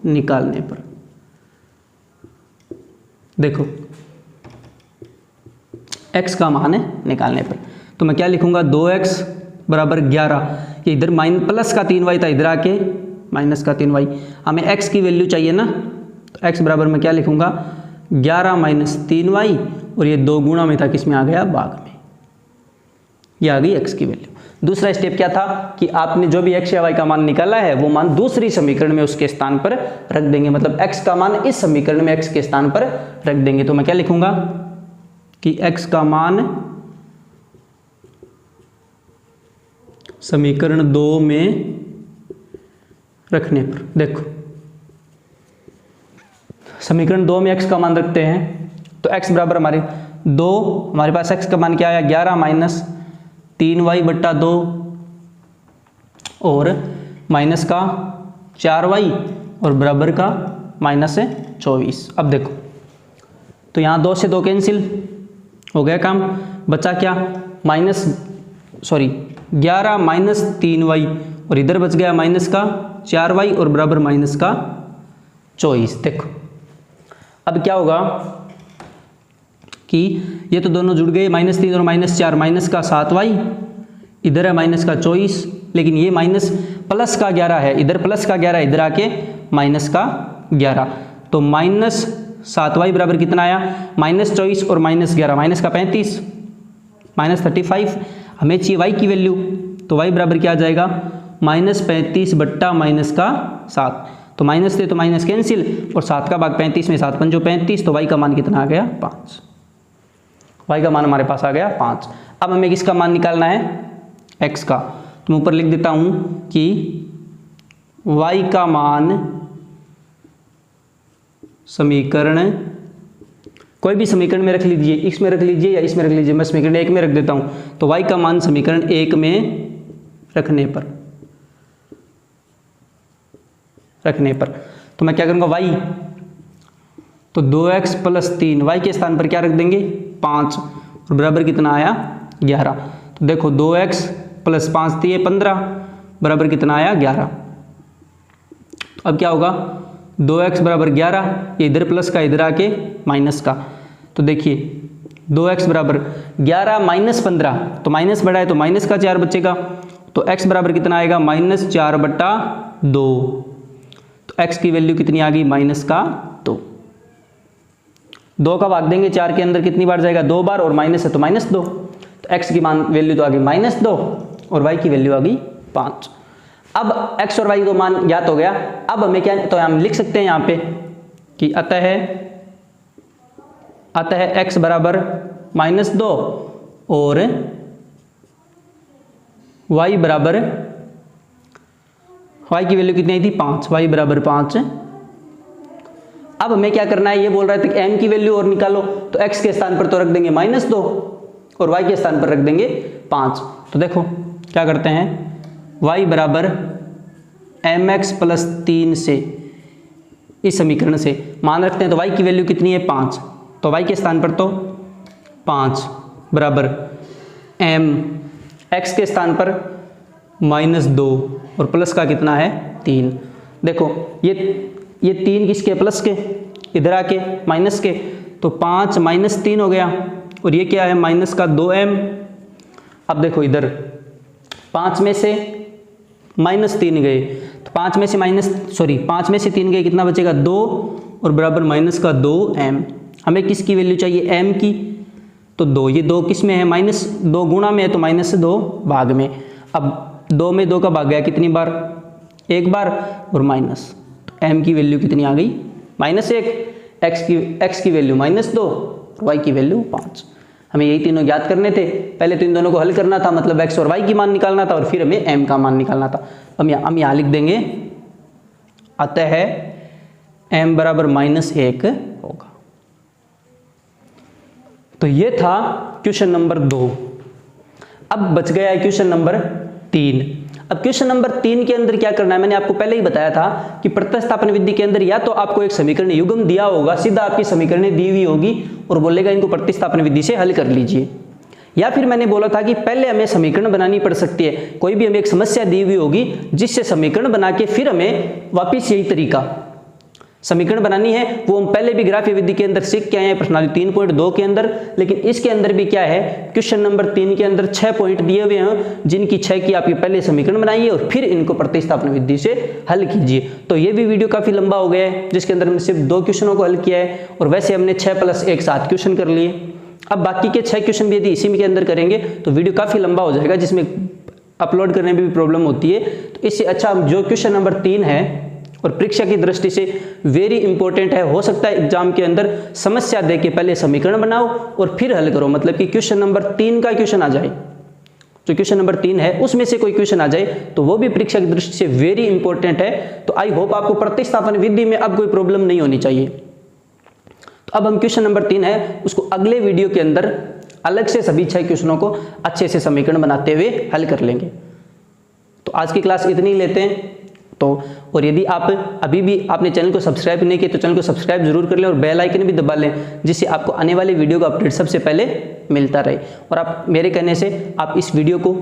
निकालने पर, देखो x का मान निकालने पर तो मैं क्या लिखूंगा, 2x बराबर 11, ये इधर प्लस का 3y था, इधर आके माइनस का 3y, हमें x की वैल्यू चाहिए ना, तो x बराबर मैं क्या लिखूंगा 11 माइनस 3y और ये 2 गुणा में था, किस में आ गया, भाग में, ये आ गई x की वैल्यू। दूसरा स्टेप क्या था कि आपने जो भी x या y का मान निकाला है वो मान दूसरी समीकरण में उसके स्थान पर रख देंगे, मतलब x का मान इस समीकरण में x के स्थान पर रख देंगे। तो मैं क्या लिखूंगा कि x का मान समीकरण 2 में रखने पर, देखो समीकरण 2 में x का मान रखते हैं तो x बराबर हमारे 2, हमारे पास x का मान क्या आया 11 माइनस 3y/2 और माइनस का 4y और बराबर का -24। अब देखो तो यहाँ 2 से 2 कैंसिल हो गया काम, बचा क्या 11 माइनस 3y और इधर बच गया माइनस का 4y और बराबर माइनस का 24। देखो अब क्या होगा कि ये तो दोनों जुड़ गए, -3 और -4, माइनस का 7y, इधर है माइनस का 24, लेकिन ये माइनस प्लस का 11 है, इधर प्लस का 11, इधर आके माइनस का 11, तो -7y बराबर कितना आया, -24 और -11, माइनस का 35, -35। हमें चाहिए y की वैल्यू, तो y बराबर क्या आ जाएगा -35 बट्टा माइनस का 7, तो माइनस थे तो माइनस कैंसिल और 7 का भाग 35 में 7 पंजो 35, तो y का मान कितना आ गया 5, y का मान हमारे पास आ गया 5। अब हमें किसका मान निकालना है, x का, तो मैं ऊपर लिख देता हूं कि y का मान समीकरण कोई भी समीकरण में रख लीजिए, इसमें रख लीजिए या इसमें रख लीजिए, मैं समीकरण 1 में रख देता हूँ। तो y का मान समीकरण 1 में रखने पर तो मैं क्या करूँगा, y तो 2x + 3, y के स्थान पर क्या रख देंगे 5 और बराबर कितना आया 11। तो देखो 2x + 5 दिए 15 बराबर कितना आया 11। अब क्या होगा 2x बराबर 11, ये इधर प्लस का इधर आके माइनस का। तो देखिए 2x बराबर 11 - 15, तो माइनस बढ़ा है तो माइनस का 4 बचेगा। तो x बराबर कितना आएगा -4/2। तो x की वैल्यू कितनी आ गई -2। 2 का भाग देंगे 4 के अंदर कितनी बार जाएगा 2 बार, और माइनस है तो -2। तो x की मान वैल्यू तो आ गई -2 और y की वैल्यू आ गई 5। अब x और y को मान ज्ञात हो गया। अब हमें क्या, तो हम लिख सकते हैं यहाँ पे कि अतः x बराबर -2 और y बराबर, y की वैल्यू कितनी आई थी 5, y बराबर 5। अब हमें क्या करना है, ये बोल रहा था कि m की वैल्यू और निकालो, तो x के स्थान पर तो रख देंगे -2 और y के स्थान पर रख देंगे 5। तो देखो क्या करते हैं, y बराबर mx + 3 से इस समीकरण से मान रखते हैं। तो y की वैल्यू कितनी है 5, तो y के स्थान पर तो 5 बराबर m, x के स्थान पर -2 और प्लस का कितना है 3। देखो ये 3 किसके प्लस के, इधर आके माइनस के, तो 5 - 3 हो गया और ये क्या है माइनस का 2m। अब देखो इधर 5 में से -3 गए, तो 5 में से 3 गए, कितना बचेगा 2 और बराबर माइनस का 2m। हमें किसकी वैल्यू चाहिए m की, तो 2, ये 2 किस में है -2 गुणा में है तो -2 भाग में। अब 2 में 2 का भाग गया कितनी बार, 1 बार और माइनस, तो m की वैल्यू कितनी आ गई -1, x की वैल्यू -2, y की वैल्यू 5। हमें यही तीनों ज्ञात करने थे। पहले तो इन दोनों को हल करना था, मतलब x और y की मान निकालना था, और फिर हमें m का मान निकालना था। हम यहाँ लिख देंगे अतः m बराबर -1 होगा। तो ये था क्वेश्चन नंबर 2। अब बच गया है क्वेश्चन नंबर 3। अब क्वेश्चन नंबर 3 के अंदर क्या करना है, मैंने आपको पहले ही बताया था कि प्रतिस्थापन विधि के अंदर या तो आपको एक समीकरण युग्म दिया होगा, सीधा आपकी समीकरणें दी हुई होगी और बोलेगा इनको प्रतिस्थापन विधि से हल कर लीजिए, या फिर मैंने बोला था कि पहले हमें समीकरण बनानी पड़ सकती है। कोई भी हमें एक समस्या दी हुई होगी जिससे समीकरण बना के फिर हमें वापिस यही तरीका समीकरण बनानी है, वो हम पहले भी ग्राफीय विधि के अंदर सीख के आए हैं प्रश्नावली 3.2 के अंदर। लेकिन इसके अंदर भी क्या है, क्वेश्चन नंबर 3 के अंदर 6 पॉइंट दिए हुए हैं, जिनकी 6 की आप ये पहले समीकरण बनाइए और फिर इनको प्रतिस्थापन विधि से हल कीजिए। तो ये भी वीडियो काफी लंबा हो गया है, जिसके अंदर हमने सिर्फ 2 क्वेश्चनों को हल किया है, और वैसे हमने 6 + 1 7 क्वेश्चन कर लिए। अब बाकी के 6 क्वेश्चन भी यदि इसी में के अंदर करेंगे तो वीडियो काफी लंबा हो जाएगा, जिसमें अपलोड करने में भी प्रॉब्लम होती है। तो इससे अच्छा जो क्वेश्चन नंबर 3 है और परीक्षा की दृष्टि से वेरी इंपॉर्टेंट है, हो सकता है एग्जाम के अंदर समस्या दे के पहले समीकरण बनाओ और फिर हल करो, मतलब कि क्वेश्चन नंबर 3 का क्वेश्चन आ जाए, जो क्वेश्चन नंबर 3 है उसमें से कोई क्वेश्चन आ जाए तो वो भी परीक्षा की दृष्टि से वेरी इंपॉर्टेंट है। तो आई होप आपको प्रतिस्थापन विधि में अब कोई प्रॉब्लम नहीं होनी चाहिए। तो अब हम क्वेश्चन नंबर 3 है उसको अगले वीडियो के अंदर अलग से सभी 6 क्वेश्चनों को अच्छे से समीकरण बनाते हुए हल कर लेंगे। तो आज की क्लास इतनी ही लेते हैं। तो और यदि आप अभी भी आपने चैनल को सब्सक्राइब नहीं किया तो चैनल को सब्सक्राइब जरूर कर लें और बेल आइकन भी दबा लें, जिससे आपको आने वाले वीडियो का अपडेट सबसे पहले मिलता रहे। और आप मेरे कहने से आप इस वीडियो को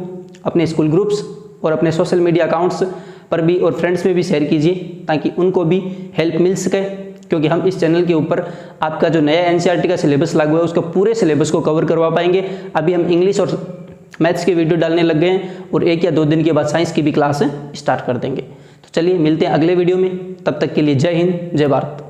अपने स्कूल ग्रुप्स और अपने सोशल मीडिया अकाउंट्स पर भी और फ्रेंड्स में भी शेयर कीजिए, ताकि उनको भी हेल्प मिल सके, क्योंकि हम इस चैनल के ऊपर आपका जो नया एनसीईआरटी का सिलेबस लागू है उसका पूरे सिलेबस को कवर करवा पाएंगे। अभी हम इंग्लिश और मैथ्स के वीडियो डालने लग गए हैं और 1 या 2 दिन के बाद साइंस की भी क्लास स्टार्ट कर देंगे। तो चलिए मिलते हैं अगले वीडियो में, तब तक के लिए जय हिंद जय भारत।